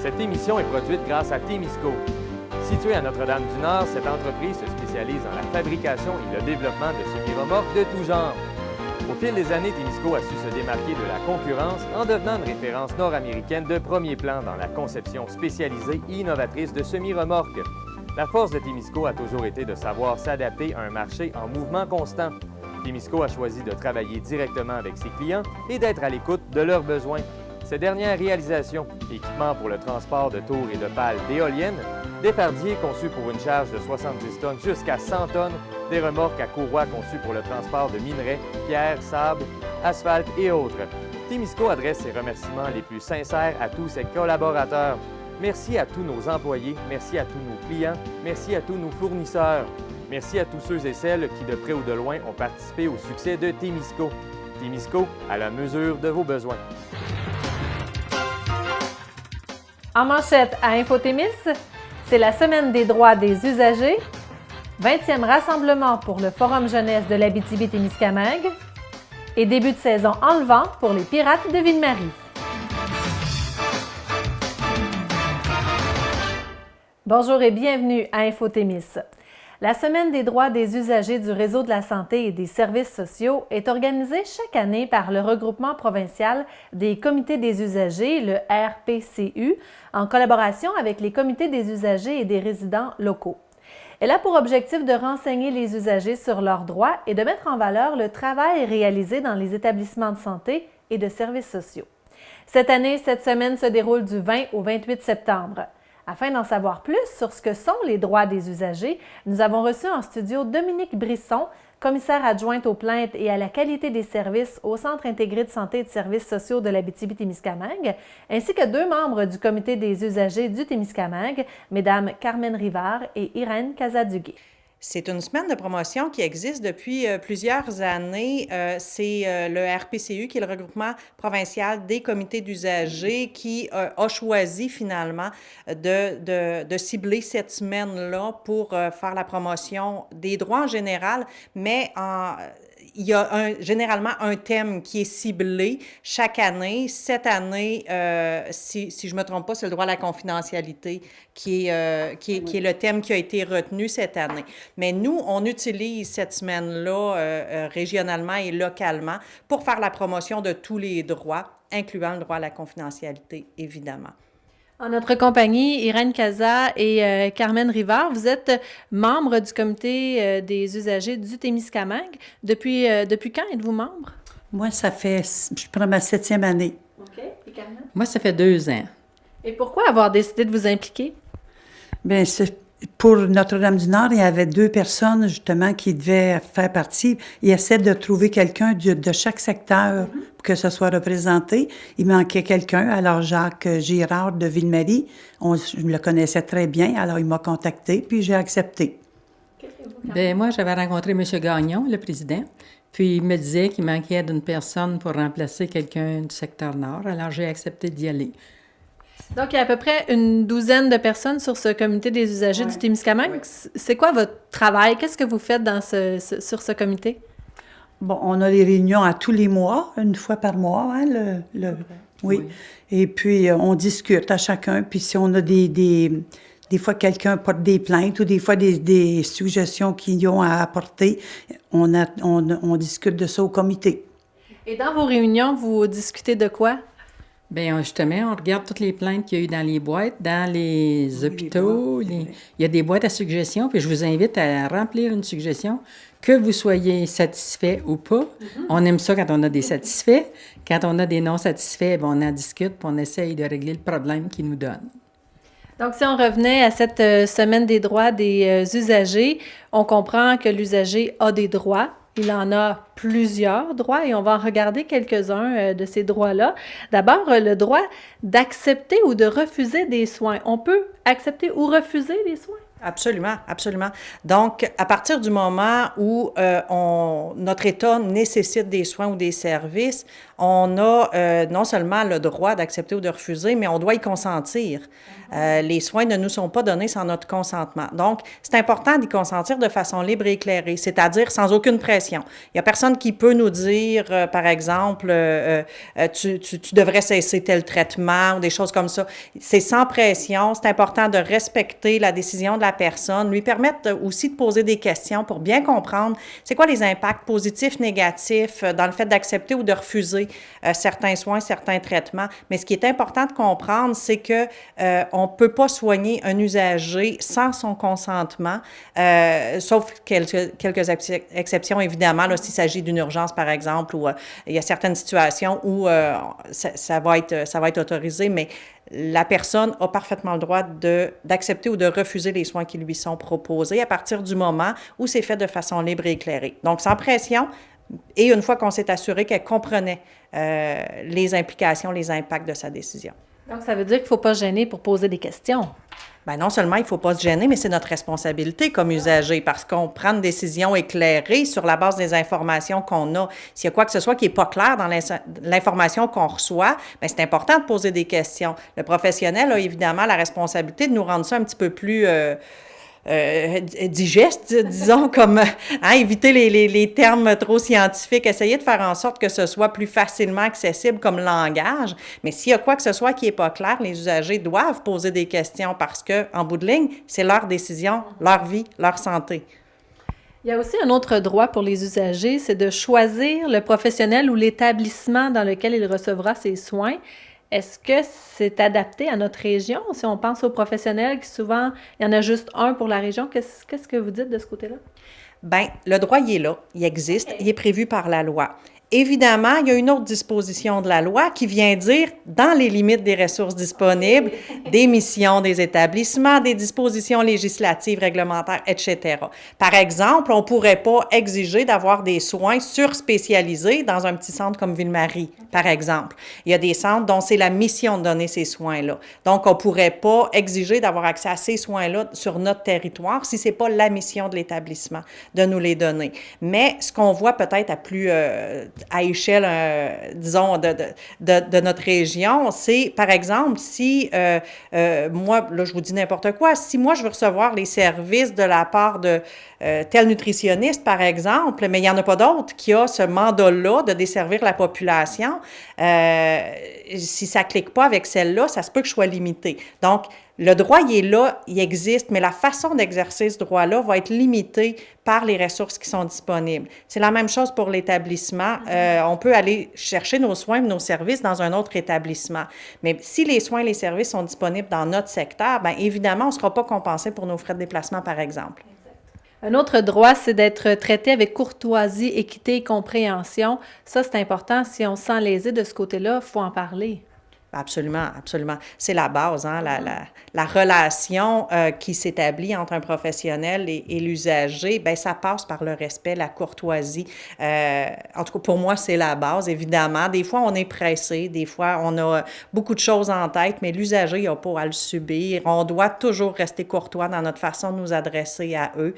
Cette émission est produite grâce à Témisco. Située à Notre-Dame-du-Nord, cette entreprise se spécialise dans la fabrication et le développement de semi-remorques de tout genre. Au fil des années, Témisco a su se démarquer de la concurrence en devenant une référence nord-américaine de premier plan dans la conception spécialisée et innovatrice de semi-remorques. La force de Témisco a toujours été de savoir s'adapter à un marché en mouvement constant. Témisco a choisi de travailler directement avec ses clients et d'être à l'écoute de leurs besoins. Ces dernières réalisations, équipements pour le transport de tours et de pales d'éoliennes, des fardiers conçus pour une charge de 70 tonnes jusqu'à 100 tonnes, des remorques à courroie conçues pour le transport de minerais, pierres, sable, asphalte et autres. Témisco adresse ses remerciements les plus sincères à tous ses collaborateurs. Merci à tous nos employés, merci à tous nos clients, merci à tous nos fournisseurs. Merci à tous ceux et celles qui, de près ou de loin, ont participé au succès de Témisco. Témisco, à la mesure de vos besoins. En manchette à Infotémis, c'est la Semaine des droits des usagers, 20e rassemblement pour le Forum jeunesse de l'Abitibi-Témiscamingue et début de saison enlevant pour les Pirates de Ville-Marie. Bonjour et bienvenue à Infotémis. La Semaine des droits des usagers du réseau de la santé et des services sociaux est organisée chaque année par le regroupement provincial des comités des usagers, le RPCU, en collaboration avec les comités des usagers et des résidents locaux. Elle a pour objectif de renseigner les usagers sur leurs droits et de mettre en valeur le travail réalisé dans les établissements de santé et de services sociaux. Cette année, cette semaine se déroule du 20 au 28 septembre. Afin d'en savoir plus sur ce que sont les droits des usagers, nous avons reçu en studio Dominique Brisson, commissaire adjointe aux plaintes et à la qualité des services au Centre intégré de santé et de services sociaux de l'Abitibi-Témiscamingue, ainsi que deux membres du comité des usagers du Témiscamingue, mesdames Carmen Rivard et Irène Casaduguay. C'est une semaine de promotion qui existe depuis plusieurs années. C'est le RPCU, qui est le regroupement provincial des comités d'usagers, qui a choisi finalement de cibler cette semaine-là pour faire la promotion des droits en général, mais il y a généralement un thème qui est ciblé chaque année. Cette année, si je ne me trompe pas, c'est le droit à la confidentialité qui est le thème qui a été retenu cette année. Mais nous, on utilise cette semaine-là régionalement et localement pour faire la promotion de tous les droits, incluant le droit à la confidentialité, évidemment. En notre compagnie, Irène Casa et Carmen Rivard, vous êtes membres du comité des usagers du Témiscamingue. Depuis quand êtes-vous membre? Moi, je prends ma 7e année. OK. Et Carmen? Moi, ça fait 2 ans. Et pourquoi avoir décidé de vous impliquer? Bien, pour Notre-Dame-du-Nord, il y avait 2 personnes, justement, qui devaient faire partie. Ils essaient de trouver quelqu'un de chaque secteur pour que ce soit représenté. Il manquait quelqu'un. Alors, Jacques Girard de Ville-Marie, je le connaissais très bien. Alors, il m'a contacté, puis j'ai accepté. Bien, moi, j'avais rencontré M. Gagnon, le président, puis il me disait qu'il manquait d'une personne pour remplacer quelqu'un du secteur Nord. Alors, j'ai accepté d'y aller. Donc, il y a à peu près une douzaine de personnes sur ce comité des usagers du Témiscamingue. Oui. C'est quoi votre travail? Qu'est-ce que vous faites sur ce comité? Bon, on a les réunions à tous les mois, une fois par mois, hein, oui. Et puis, on discute à chacun. Puis, si on a des fois, quelqu'un porte des plaintes ou des fois des suggestions qu'ils ont à apporter, on discute de ça au comité. Et dans vos réunions, vous discutez de quoi? Bien, justement, on regarde toutes les plaintes qu'il y a eu dans les boîtes, dans les hôpitaux. Il y a des boîtes à suggestions, puis je vous invite à remplir une suggestion, que vous soyez satisfait ou pas. On aime ça quand on a des satisfaits. Quand on a des non-satisfaits, bien, on en discute, puis on essaye de régler le problème qu'ils nous donnent. Donc, si on revenait à cette semaine des droits des usagers, on comprend que l'usager a des droits. Il en a plusieurs droits et on va en regarder quelques-uns de ces droits-là. D'abord, le droit d'accepter ou de refuser des soins. On peut accepter ou refuser les soins? Absolument, absolument. Donc, à partir du moment où notre État nécessite des soins ou des services, on a non seulement le droit d'accepter ou de refuser, mais on doit y consentir. Les soins ne nous sont pas donnés sans notre consentement. Donc, c'est important d'y consentir de façon libre et éclairée, c'est-à-dire sans aucune pression. Il n'y a personne qui peut nous dire, par exemple, tu devrais cesser tel traitement ou des choses comme ça. C'est sans pression. C'est important de respecter la décision de la personne, lui permettre aussi de poser des questions pour bien comprendre c'est quoi les impacts positifs, négatifs dans le fait d'accepter ou de refuser certains soins, certains traitements. Mais ce qui est important de comprendre, c'est que on peut pas soigner un usager sans son consentement, sauf quelques exceptions, évidemment, là, s'il s'agit d'une urgence, par exemple, ou il y a certaines situations où ça va être autorisé, mais la personne a parfaitement le droit d'accepter ou de refuser les soins qui lui sont proposés à partir du moment où c'est fait de façon libre et éclairée. Donc, sans pression, et une fois qu'on s'est assuré qu'elle comprenait les implications, les impacts de sa décision. Donc, ça veut dire qu'il ne faut pas se gêner pour poser des questions. Bien, non seulement il ne faut pas se gêner, mais c'est notre responsabilité comme usager parce qu'on prend une décision éclairée sur la base des informations qu'on a. S'il y a quoi que ce soit qui n'est pas clair dans l'information qu'on reçoit, bien, c'est important de poser des questions. Le professionnel a évidemment la responsabilité de nous rendre ça un petit peu plus digeste, disons, comme éviter les termes trop scientifiques, essayer de faire en sorte que ce soit plus facilement accessible comme langage. Mais s'il y a quoi que ce soit qui n'est pas clair, les usagers doivent poser des questions parce que, en bout de ligne, c'est leur décision, leur vie, leur santé. Il y a aussi un autre droit pour les usagers, c'est de choisir le professionnel ou l'établissement dans lequel il recevra ses soins. Est-ce que c'est adapté à notre région? Si on pense aux professionnels, qui souvent, il y en a juste un pour la région, qu'est-ce que vous dites de ce côté-là? Bien, le droit, il est là, il existe, il est prévu par la loi. Évidemment, il y a une autre disposition de la loi qui vient dire, dans les limites des ressources disponibles, des missions des établissements, des dispositions législatives, réglementaires, etc. Par exemple, on ne pourrait pas exiger d'avoir des soins surspécialisés dans un petit centre comme Ville-Marie, par exemple. Il y a des centres dont c'est la mission de donner ces soins-là. Donc, on ne pourrait pas exiger d'avoir accès à ces soins-là sur notre territoire si ce n'est pas la mission de l'établissement de nous les donner. Mais ce qu'on voit peut-être à échelle, disons, de notre région, c'est, par exemple, si moi, là, je vous dis n'importe quoi, si moi, je veux recevoir les services de la part de tel nutritionniste, par exemple, mais il n'y en a pas d'autre qui a ce mandat-là de desservir la population, si ça ne clique pas avec celle-là, ça se peut que je sois limité. Donc, le droit, il est là, il existe, mais la façon d'exercer ce droit-là va être limitée par les ressources qui sont disponibles. C'est la même chose pour l'établissement. On peut aller chercher nos soins, nos services dans un autre établissement. Mais si les soins et les services sont disponibles dans notre secteur, bien évidemment, on ne sera pas compensé pour nos frais de déplacement, par exemple. Un autre droit, c'est d'être traité avec courtoisie, équité et compréhension. Ça, c'est important. Si on se sent lésé de ce côté-là, il faut en parler. Absolument, absolument. C'est la base, hein, la relation qui s'établit entre un professionnel et l'usager, bien, ça passe par le respect, la courtoisie. En tout cas, pour moi, c'est la base, évidemment. Des fois, on est pressé, des fois, on a beaucoup de choses en tête, mais l'usager, il n'a pas à le subir. On doit toujours rester courtois dans notre façon de nous adresser à eux,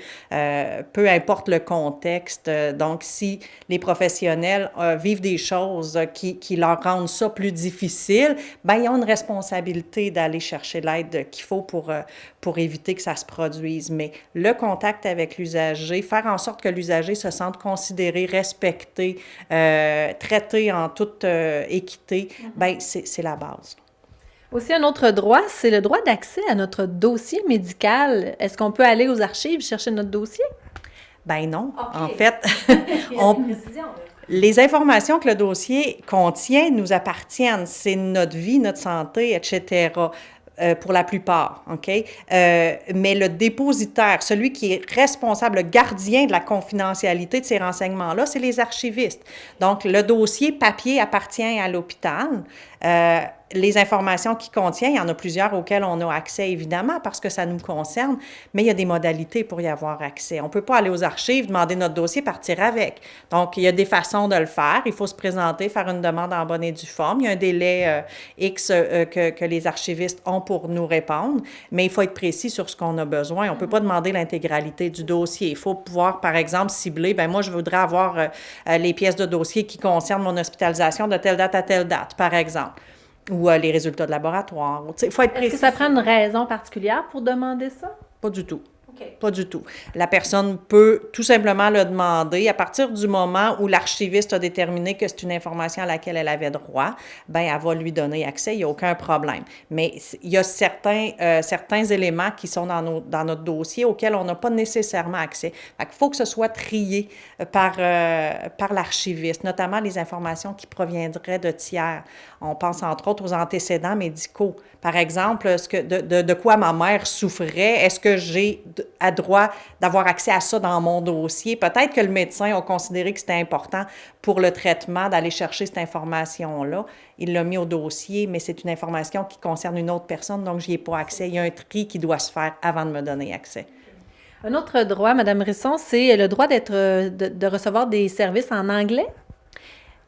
peu importe le contexte. Donc, si les professionnels vivent des choses qui leur rendent ça plus difficile, bien, ils ont une responsabilité d'aller chercher l'aide qu'il faut pour éviter que ça se produise. Mais le contact avec l'usager, faire en sorte que l'usager se sente considéré, respecté, traité en toute équité, bien, c'est la base. Aussi, un autre droit, c'est le droit d'accès à notre dossier médical. Est-ce qu'on peut aller aux archives chercher notre dossier? Ben non. Okay. En fait, Il y a des précisions, là. Les informations que le dossier contient nous appartiennent. C'est notre vie, notre santé, etc., pour la plupart, OK? Mais le dépositaire, celui qui est responsable, le gardien de la confidentialité de ces renseignements-là, c'est les archivistes. Donc, le dossier papier appartient à l'hôpital. les informations qu'il contient, il y en a plusieurs auxquelles on a accès, évidemment, parce que ça nous concerne, mais il y a des modalités pour y avoir accès. On ne peut pas aller aux archives, demander notre dossier, partir avec. Donc, il y a des façons de le faire. Il faut se présenter, faire une demande en bonne et due forme. Il y a un délai X que les archivistes ont pour nous répondre, mais il faut être précis sur ce qu'on a besoin. On ne peut pas demander l'intégralité du dossier. Il faut pouvoir, par exemple, cibler, bien moi, je voudrais avoir les pièces de dossier qui concernent mon hospitalisation de telle date à telle date, par exemple. Ou les résultats de laboratoire. Il faut être précis. Est-ce que ça prend une raison particulière pour demander ça? Pas du tout. OK. Pas du tout. La personne peut tout simplement le demander. À partir du moment où l'archiviste a déterminé que c'est une information à laquelle elle avait droit, bien, elle va lui donner accès, il n'y a aucun problème. Mais il y a certains éléments qui sont dans notre dossier auxquels on n'a pas nécessairement accès. Fait qu'il faut que ce soit trié par l'archiviste, notamment les informations qui proviendraient de tiers. On pense entre autres aux antécédents médicaux. Par exemple, de quoi ma mère souffrait, est-ce que j'ai droit d'avoir accès à ça dans mon dossier? Peut-être que le médecin a considéré que c'était important pour le traitement d'aller chercher cette information-là. Il l'a mis au dossier, mais c'est une information qui concerne une autre personne, donc je n'y ai pas accès. Il y a un tri qui doit se faire avant de me donner accès. Un autre droit, Mme Risson, c'est le droit de recevoir des services en anglais?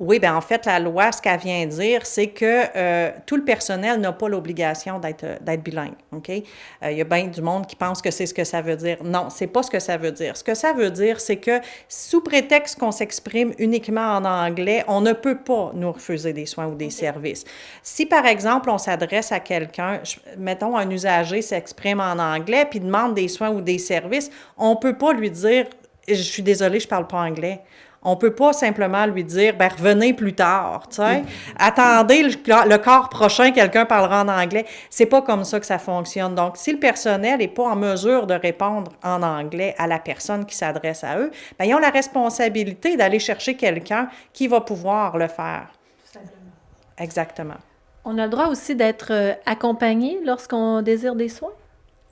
Oui, bien en fait, la loi, ce qu'elle vient dire, c'est que tout le personnel n'a pas l'obligation d'être bilingue, OK? Il y a bien du monde qui pense que c'est ce que ça veut dire. Non, c'est pas ce que ça veut dire. Ce que ça veut dire, c'est que sous prétexte qu'on s'exprime uniquement en anglais, on ne peut pas nous refuser des soins ou des services. Si, par exemple, on s'adresse à quelqu'un, mettons un usager s'exprime en anglais puis demande des soins ou des services, on peut pas lui dire « Je suis désolée, je parle pas anglais ». On peut pas simplement lui dire, ben revenez plus tard, tu sais. Attendez le quart prochain, quelqu'un parlera en anglais. C'est pas comme ça que ça fonctionne. Donc, si le personnel n'est pas en mesure de répondre en anglais à la personne qui s'adresse à eux, ben ils ont la responsabilité d'aller chercher quelqu'un qui va pouvoir le faire. Exactement. On a le droit aussi d'être accompagné lorsqu'on désire des soins?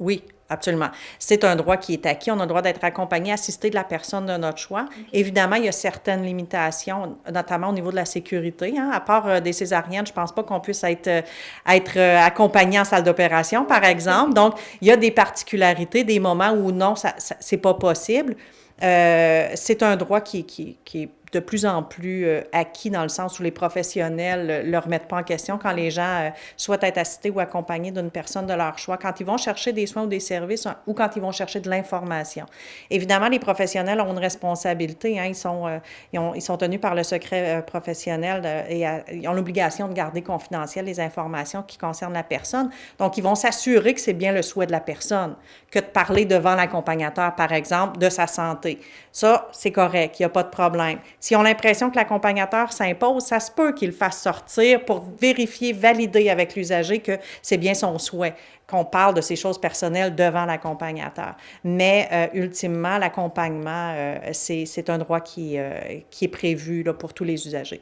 Oui. Absolument. C'est un droit qui est acquis. On a le droit d'être accompagné, assisté de la personne de notre choix. Okay. Évidemment, il y a certaines limitations, notamment au niveau de la sécurité. Hein. À part des césariennes, je ne pense pas qu'on puisse être accompagné en salle d'opération, par exemple. Donc, il y a des particularités, des moments où non, c'est pas possible. C'est un droit qui est de plus en plus acquis dans le sens où les professionnels ne le remettent pas en question quand les gens souhaitent être assistés ou accompagnés d'une personne de leur choix, quand ils vont chercher des soins ou des services ou quand ils vont chercher de l'information. Évidemment, les professionnels ont une responsabilité. Hein, ils sont tenus par le secret professionnel et ils ont l'obligation de garder confidentielles les informations qui concernent la personne. Donc, ils vont s'assurer que c'est bien le souhait de la personne que de parler devant l'accompagnateur, par exemple, de sa santé. Ça, c'est correct, il n'y a pas de problème. S'ils ont l'impression que l'accompagnateur s'impose, ça se peut qu'il le fasse sortir pour vérifier, valider avec l'usager que c'est bien son souhait, qu'on parle de ces choses personnelles devant l'accompagnateur. Mais ultimement, l'accompagnement, c'est un droit qui est prévu là, pour tous les usagers.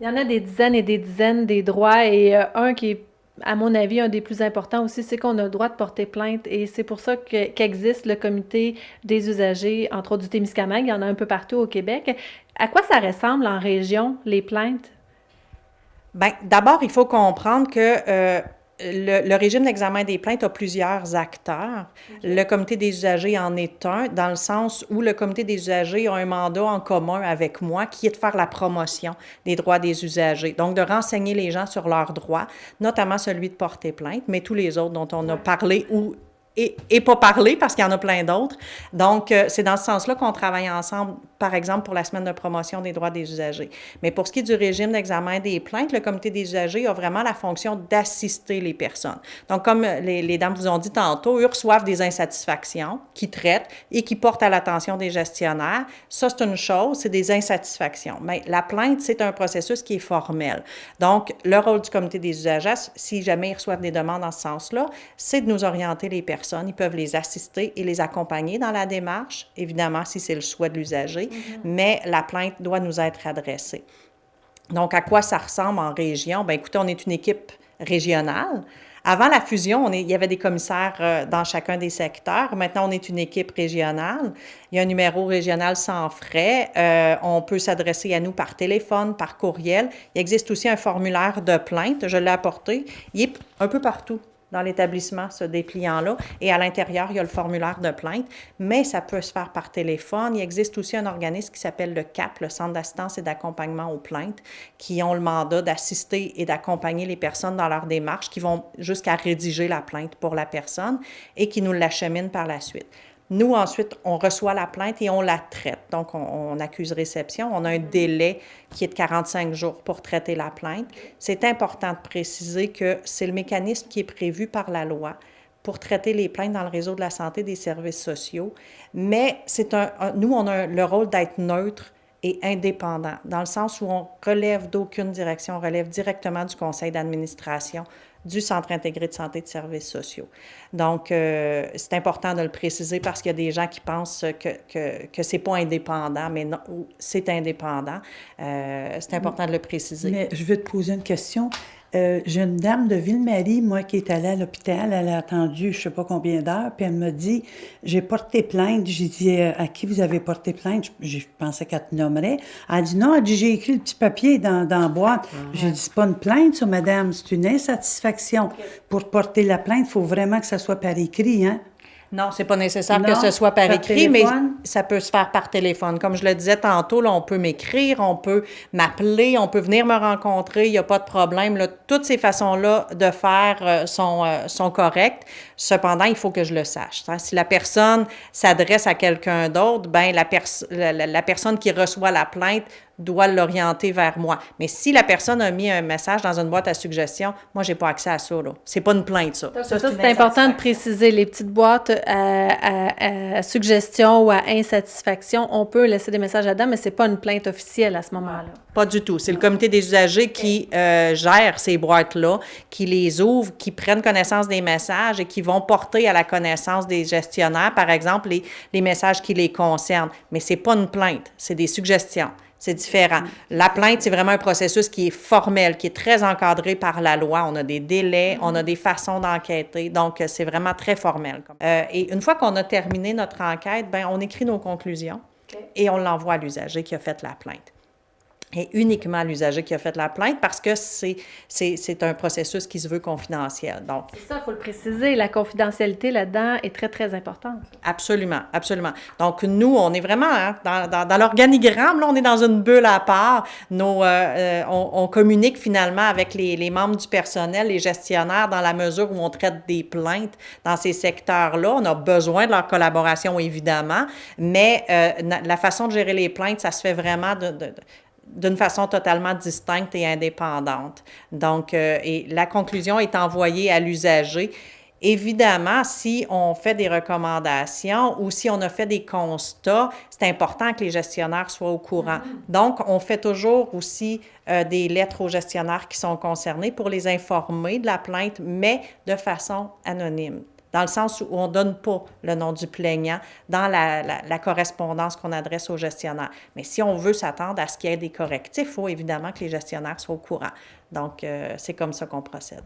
Il y en a des dizaines et des dizaines des droits et un qui est, à mon avis, un des plus importants aussi, c'est qu'on a le droit de porter plainte et c'est pour ça qu'existe le comité des usagers, entre autres du Témiscamingue, il y en a un peu partout au Québec. À quoi ça ressemble en région, les plaintes? Bien, d'abord, il faut comprendre que le régime d'examen des plaintes a plusieurs acteurs. Okay. Le comité des usagers en est un, dans le sens où le comité des usagers a un mandat en commun avec moi qui est de faire la promotion des droits des usagers. Donc, de renseigner les gens sur leurs droits, notamment celui de porter plainte, mais tous les autres dont on a parlé ou et pas parlé parce qu'il y en a plein d'autres. Donc, c'est dans ce sens-là qu'on travaille ensemble, par exemple, pour la semaine de promotion des droits des usagers. Mais pour ce qui est du régime d'examen des plaintes, le comité des usagers a vraiment la fonction d'assister les personnes. Donc, comme les dames vous ont dit tantôt, eux reçoivent des insatisfactions qu'ils traitent et qui portent à l'attention des gestionnaires. Ça, c'est une chose, c'est des insatisfactions. Mais la plainte, c'est un processus qui est formel. Donc, le rôle du comité des usagers, si jamais ils reçoivent des demandes dans ce sens-là, c'est de nous orienter les personnes. Ils peuvent les assister et les accompagner dans la démarche, évidemment, si c'est le souhait de l'usager, mais la plainte doit nous être adressée. Donc, à quoi ça ressemble en région? Bien, écoutez, on est une équipe régionale. Avant la fusion, il y avait des commissaires dans chacun des secteurs. Maintenant, on est une équipe régionale. Il y a un numéro régional sans frais. On peut s'adresser à nous par téléphone, par courriel. Il existe aussi un formulaire de plainte. Je l'ai apporté. Il est un peu partout dans l'établissement, ce dépliant-là. Et à l'intérieur, il y a le formulaire de plainte, mais ça peut se faire par téléphone. Il existe aussi un organisme qui s'appelle le CAP, le Centre d'assistance et d'accompagnement aux plaintes, qui ont le mandat d'assister et d'accompagner les personnes dans leur démarche, qui vont jusqu'à rédiger la plainte pour la personne et qui nous l'acheminent par la suite. Nous, ensuite, on reçoit la plainte et on la traite. Donc, on accuse réception. On a un délai qui est de 45 jours pour traiter la plainte. C'est important de préciser que c'est le mécanisme qui est prévu par la loi pour traiter les plaintes dans le réseau de la santé et des services sociaux. Mais nous, on a le rôle d'être neutre et indépendant, dans le sens où on relève d'aucune direction, on relève directement du conseil d'administration du Centre intégré de santé et de services sociaux. Donc, c'est important de le préciser parce qu'il y a des gens qui pensent que c'est pas indépendant, mais non, c'est indépendant. C'est important de le préciser. Mais je veux te poser une question. J'ai une dame de Ville-Marie, moi, qui est allée à l'hôpital. Elle a attendu je ne sais pas combien d'heures, puis elle me dit « J'ai porté plainte. » J'ai dit « À qui vous avez porté plainte? » Je pensais qu'elle te nommerait. Elle a dit « Non, elle dit, j'ai écrit le petit papier dans la boîte. » J'ai dit « C'est pas une plainte, ça, madame. C'est une insatisfaction. Pour porter la plainte, il faut vraiment que ça soit par écrit, hein? » Non, c'est pas nécessaire Non, que ce soit par écrit, téléphone. mais ça peut se faire par téléphone. Comme je le disais tantôt, là, on peut m'écrire, on peut m'appeler, on peut venir me rencontrer, il n'y a pas de problème. Là, toutes ces façons-là de faire sont correctes. Cependant, il faut que je le sache. Si la personne s'adresse à quelqu'un d'autre, ben la personne qui reçoit la plainte doit l'orienter vers moi. Mais si la personne a mis un message dans une boîte à suggestions, moi, j'ai pas accès à ça, là. C'est pas une plainte, ça. Ça, c'est important de préciser. Les petites boîtes à suggestion ou à insatisfaction, on peut laisser des messages là-dedans, mais c'est pas une plainte officielle à ce moment-là. Pas du tout. C'est le comité des usagers qui gère ces boîtes-là, qui les ouvre, qui prennent connaissance des messages et qui vont porter à la connaissance des gestionnaires, par exemple, les messages qui les concernent. Mais c'est pas une plainte, c'est des suggestions. C'est différent. La plainte, c'est vraiment un processus qui est formel, qui est très encadré par la loi. On a des délais, on a des façons d'enquêter. Donc, c'est vraiment très formel. Et une fois qu'on a terminé notre enquête, ben on écrit nos conclusions et on l'envoie à l'usager qui a fait la plainte. Et uniquement à l'usager qui a fait la plainte parce que c'est un processus qui se veut confidentiel. Donc, c'est ça, il faut le préciser. La confidentialité là-dedans est très, très importante. Absolument, absolument. Donc, nous, on est vraiment dans l'organigramme, là, on est dans une bulle à part. On communique finalement avec les membres du personnel, les gestionnaires, dans la mesure où on traite des plaintes dans ces secteurs-là. On a besoin de leur collaboration, évidemment, mais la façon de gérer les plaintes, ça se fait vraiment d'une façon totalement distincte et indépendante. Donc, et la conclusion est envoyée à l'usager. Évidemment, si on fait des recommandations ou si on a fait des constats, c'est important que les gestionnaires soient au courant. Donc, on fait toujours aussi des lettres aux gestionnaires qui sont concernés pour les informer de la plainte, mais de façon anonyme, dans le sens où on ne donne pas le nom du plaignant dans la correspondance qu'on adresse aux gestionnaires. Mais si on veut s'attendre à ce qu'il y ait des correctifs, il faut évidemment que les gestionnaires soient au courant. Donc, c'est comme ça qu'on procède.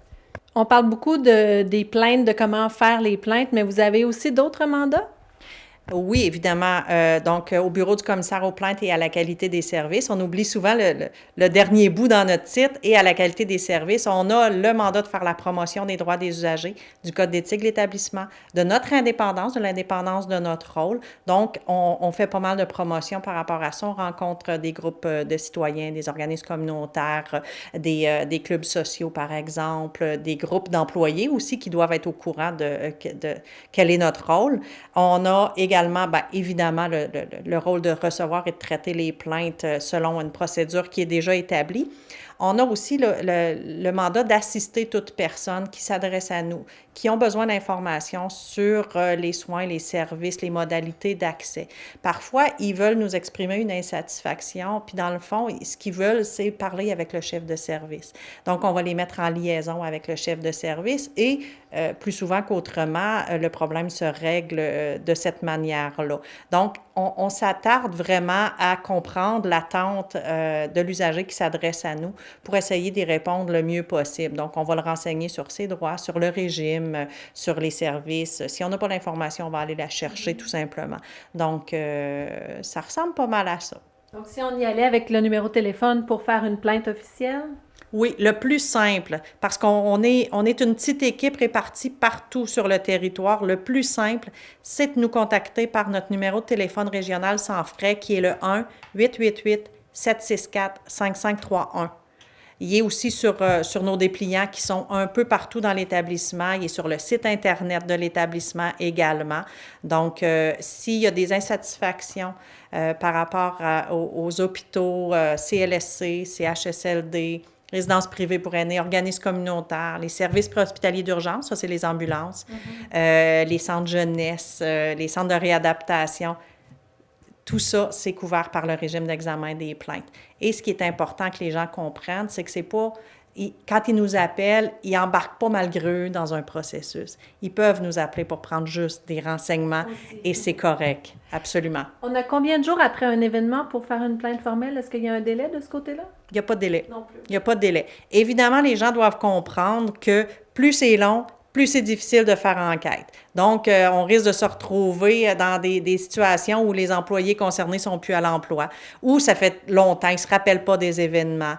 On parle beaucoup des plaintes, de comment faire les plaintes, mais vous avez aussi d'autres mandats? Oui, évidemment. Donc, au bureau du commissaire aux plaintes et à la qualité des services, on oublie souvent le dernier bout dans notre titre, et à la qualité des services, on a le mandat de faire la promotion des droits des usagers, du code d'éthique de l'établissement, de notre indépendance, de l'indépendance de notre rôle. Donc, on fait pas mal de promotion par rapport à ça. On rencontre des groupes de citoyens, des organismes communautaires, des clubs sociaux, par exemple, des groupes d'employés aussi qui doivent être au courant de quel est notre rôle. On a également, évidemment, le rôle de recevoir et de traiter les plaintes selon une procédure qui est déjà établie. On a aussi le mandat d'assister toute personne qui s'adresse à nous, qui ont besoin d'informations sur les soins, les services, les modalités d'accès. Parfois, ils veulent nous exprimer une insatisfaction, puis dans le fond, ce qu'ils veulent, c'est parler avec le chef de service. Donc, on va les mettre en liaison avec le chef de service et plus souvent qu'autrement, le problème se règle de cette manière-là. Donc, on s'attarde vraiment à comprendre l'attente de l'usager qui s'adresse à nous pour essayer d'y répondre le mieux possible. Donc, on va le renseigner sur ses droits, sur le régime, sur les services. Si on n'a pas l'information, on va aller la chercher tout simplement. Donc, ça ressemble pas mal à ça. Donc, si on y allait avec le numéro de téléphone pour faire une plainte officielle? Oui, le plus simple, parce qu'on est une petite équipe répartie partout sur le territoire. Le plus simple, c'est de nous contacter par notre numéro de téléphone régional sans frais, qui est le 1-888-764-5531. Il est aussi sur nos dépliants qui sont un peu partout dans l'établissement. Il est sur le site Internet de l'établissement également. Donc, s'il y a des insatisfactions par rapport aux hôpitaux, CLSC, CHSLD, résidences privées pour aînés, organismes communautaires, les services préhospitaliers d'urgence, ça c'est les ambulances, les centres jeunesse, les centres de réadaptation, tout ça, c'est couvert par le régime d'examen des plaintes. Et ce qui est important que les gens comprennent, c'est que c'est pas... Quand ils nous appellent, ils n'embarquent pas malgré eux dans un processus. Ils peuvent nous appeler pour prendre juste des renseignements et c'est correct, absolument. On a combien de jours après un événement pour faire une plainte formelle? Est-ce qu'il y a un délai de ce côté-là? Il n'y a pas de délai. Non plus. Il n'y a pas de délai. Évidemment, les gens doivent comprendre que plus c'est long, plus c'est difficile de faire enquête. Donc, on risque de se retrouver dans des situations où les employés concernés sont plus à l'emploi, ou ça fait longtemps, ils ne se rappellent pas des événements.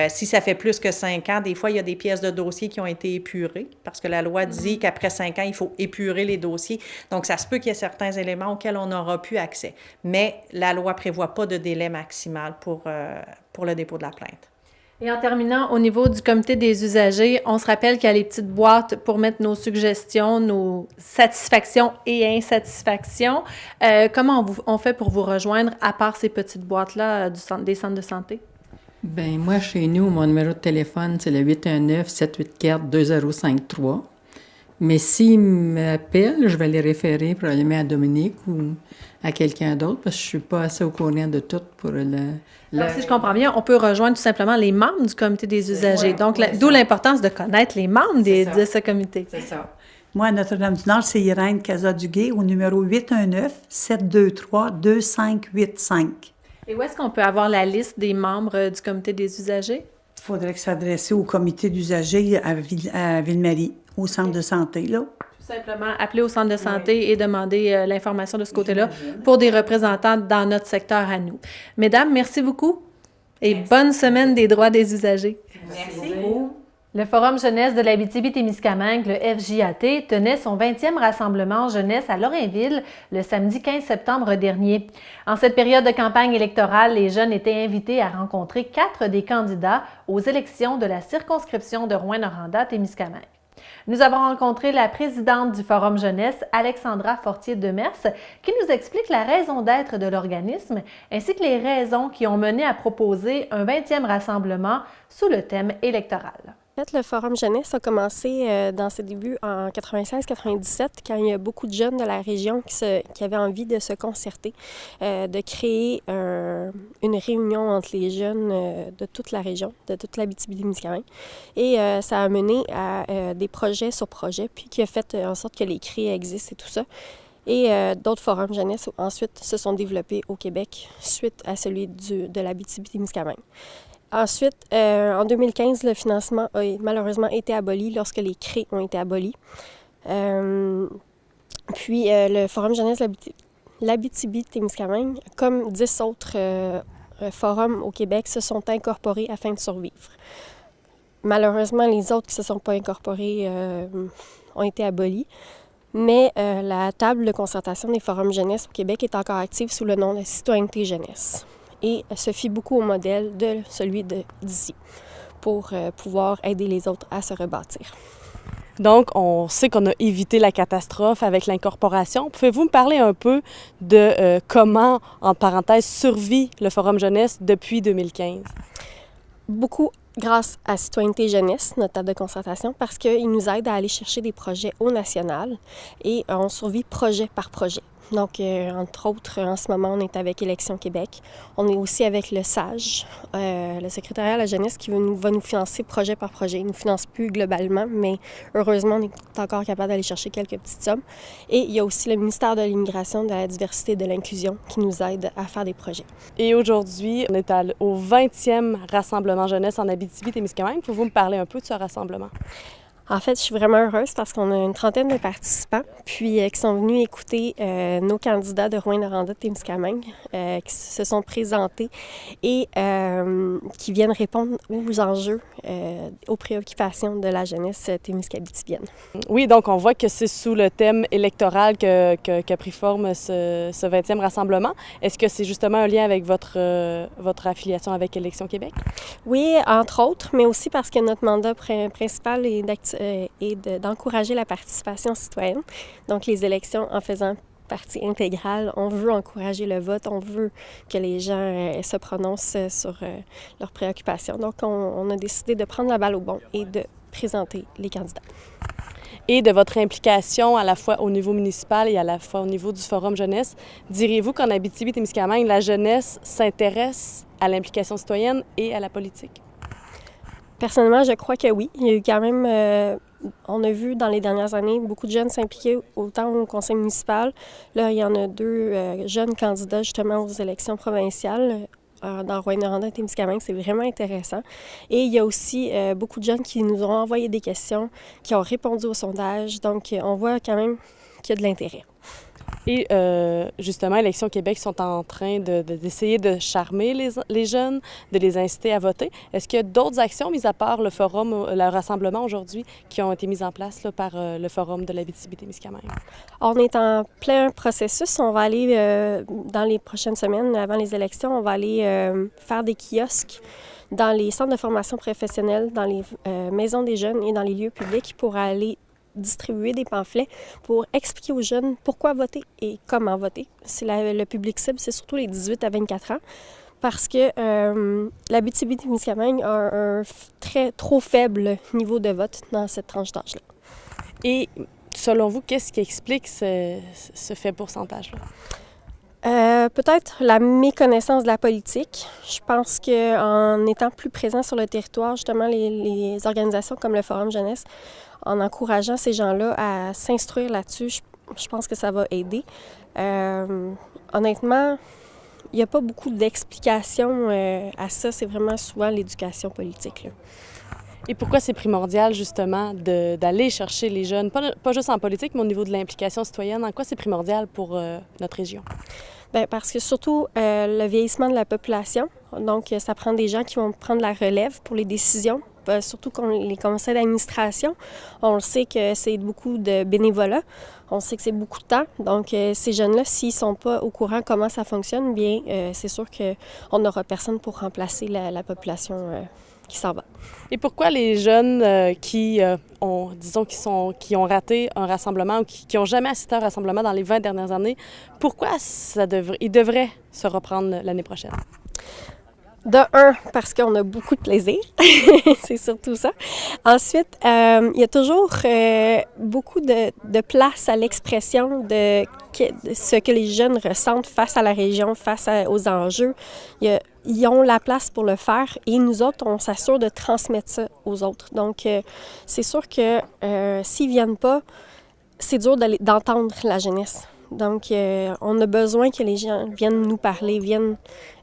Si ça fait plus que 5 ans, des fois, il y a des pièces de dossier qui ont été épurées, parce que la loi dit qu'après 5 ans, il faut épurer les dossiers. Donc, ça se peut qu'il y ait certains éléments auxquels on n'aura plus accès. Mais la loi ne prévoit pas de délai maximal pour le dépôt de la plainte. Et en terminant, au niveau du comité des usagers, on se rappelle qu'il y a les petites boîtes pour mettre nos suggestions, nos satisfactions et insatisfactions. Comment on fait pour vous rejoindre, à part ces petites boîtes-là des centres de santé? Bien, moi, chez nous, mon numéro de téléphone, c'est le 819-784-2053. Mais s'ils m'appellent, je vais les référer probablement à Dominique ou à quelqu'un d'autre, parce que je ne suis pas assez au courant de tout pour Alors, si je comprends bien, on peut rejoindre tout simplement les membres du comité des usagers. Donc, d'où l'importance de connaître les membres de ce comité. C'est ça. Moi, à Notre-Dame-du-Nord, c'est Irène Casaduguay au numéro 819-723-2585. Et où est-ce qu'on peut avoir la liste des membres du comité des usagers? Il faudrait s'adresser au comité d'usagers à Ville-Marie, au centre de santé, là. Tout simplement appeler au centre de santé et demander l'information de ce côté-là pour des représentants dans notre secteur à nous. Mesdames, merci beaucoup et bonne semaine des droits des usagers. Merci. Le Forum jeunesse de l'Abitibi-Témiscamingue, le FJAT, tenait son 20e rassemblement jeunesse à Lorrainville le samedi 15 septembre dernier. En cette période de campagne électorale, les jeunes étaient invités à rencontrer 4 des candidats aux élections de la circonscription de Rouyn-Noranda-Témiscamingue. Nous avons rencontré la présidente du Forum jeunesse, Alexandra Fortier-Demers, qui nous explique la raison d'être de l'organisme ainsi que les raisons qui ont mené à proposer un 20e rassemblement sous le thème électoral. En fait, le Forum jeunesse a commencé dans ses débuts en 96-97, quand il y a beaucoup de jeunes de la région qui avaient envie de se concerter, de créer une réunion entre les jeunes de toute la région, de toute l'Abitibi-Témiscamingue. Et ça a mené à des projets sur projets, puis qui a fait en sorte que les CRI existent et tout ça. Et d'autres forums jeunesse ensuite se sont développés au Québec suite à celui de l'Abitibi-Témiscamingue. Ensuite, en 2015, le financement a malheureusement été aboli lorsque les CRI ont été abolis. Puis, le Forum jeunesse de l'Abitibi-Témiscamingue, comme 10 autres forums au Québec, se sont incorporés afin de survivre. Malheureusement, les autres qui ne se sont pas incorporés ont été abolis. Mais la table de concertation des forums jeunesse au Québec est encore active sous le nom de Citoyenneté jeunesse. Et se fie beaucoup au modèle de celui d'ici pour pouvoir aider les autres à se rebâtir. Donc, on sait qu'on a évité la catastrophe avec l'incorporation. Pouvez-vous me parler un peu de comment, entre parenthèses, survit le Forum jeunesse depuis 2015? Beaucoup grâce à Citoyenneté jeunesse, notre table de concertation, parce qu'il nous aide à aller chercher des projets au national et on survit projet par projet. Donc, entre autres, en ce moment, on est avec Élections Québec. On est aussi avec le SAGE, le secrétariat à la jeunesse, qui va nous financer projet par projet. Il ne nous finance plus globalement, mais heureusement, on est encore capable d'aller chercher quelques petites sommes. Et il y a aussi le ministère de l'Immigration, de la Diversité et de l'Inclusion qui nous aide à faire des projets. Et aujourd'hui, on est au 20e rassemblement jeunesse en Abitibi-Témiscamingue. Pouvez-vous me parler un peu de ce rassemblement? En fait, je suis vraiment heureuse parce qu'on a une trentaine de participants, puis qui sont venus écouter nos candidats de Rouyn-Noranda-Témiscamingue, qui se sont présentés et qui viennent répondre aux enjeux, aux préoccupations de la jeunesse témiscabitibienne. Oui, donc on voit que c'est sous le thème électoral qu'a pris forme ce 20e rassemblement. Est-ce que c'est justement un lien avec votre affiliation avec Élections Québec? Oui, entre autres, mais aussi parce que notre mandat principal est d'encourager la participation citoyenne. Donc, les élections, en faisant partie intégrale, on veut encourager le vote, on veut que les gens se prononcent sur leurs préoccupations. Donc, on a décidé de prendre la balle au bond et de présenter les candidats. Et de votre implication à la fois au niveau municipal et à la fois au niveau du Forum jeunesse, diriez-vous qu'en Abitibi-Témiscamingue, la jeunesse s'intéresse à l'implication citoyenne et à la politique? Personnellement, je crois que oui. Il y a eu quand même, on a vu dans les dernières années beaucoup de jeunes s'impliquer autant au conseil municipal. Là, il y en a 2 jeunes candidats justement aux élections provinciales dans Rouyn-Noranda et Témiscamingue. C'est vraiment intéressant. Et il y a aussi beaucoup de jeunes qui nous ont envoyé des questions, qui ont répondu au sondage. Donc, on voit quand même qu'il y a de l'intérêt. Et justement, Élections Québec sont en train d'essayer de charmer les jeunes, de les inciter à voter. Est-ce qu'il y a d'autres actions, mis à part le forum, le rassemblement aujourd'hui, qui ont été mises en place là, par le forum de l'Abitibi-Témiscamingue? On est en plein processus. On va aller, dans les prochaines semaines, avant les élections, on va aller faire des kiosques dans les centres de formation professionnelle, dans les maisons des jeunes et dans les lieux publics pour aller distribuer des pamphlets pour expliquer aux jeunes pourquoi voter et comment voter. C'est le public cible, c'est surtout les 18 à 24 ans, parce que l'Abitibi-Témiscamingue a un trop faible niveau de vote dans cette tranche d'âge-là. Et selon vous, qu'est-ce qui explique ce faible pourcentage-là? Peut-être la méconnaissance de la politique. Je pense qu'en étant plus présent sur le territoire, justement, les organisations comme le Forum jeunesse, en encourageant ces gens-là à s'instruire là-dessus, je pense que ça va aider. Honnêtement, il n'y a pas beaucoup d'explications à ça. C'est vraiment souvent l'éducation politique, là. Et pourquoi c'est primordial, justement, d'aller chercher les jeunes, pas juste en politique, mais au niveau de l'implication citoyenne? En quoi c'est primordial pour notre région? Bien, parce que surtout le vieillissement de la population. Donc, ça prend des gens qui vont prendre la relève pour les décisions, surtout les conseils d'administration. On le sait que c'est beaucoup de bénévolat. On sait que c'est beaucoup de temps. Donc, ces jeunes-là, s'ils ne sont pas au courant comment ça fonctionne, bien, c'est sûr qu'on n'aura personne pour remplacer la population qui s'en va. Et pourquoi les jeunes qui ont raté un rassemblement ou qui n'ont jamais assisté à un rassemblement dans les 20 dernières années, pourquoi ils devraient se reprendre l'année prochaine? De un, parce qu'on a beaucoup de plaisir. C'est surtout ça. Ensuite, il y a toujours beaucoup de place à l'expression de ce que les jeunes ressentent face à la région, face aux enjeux. Ils ont la place pour le faire et nous autres, on s'assure de transmettre ça aux autres. Donc, c'est sûr que s'ils ne viennent pas, c'est dur d'entendre la jeunesse. Donc, on a besoin que les gens viennent nous parler, viennent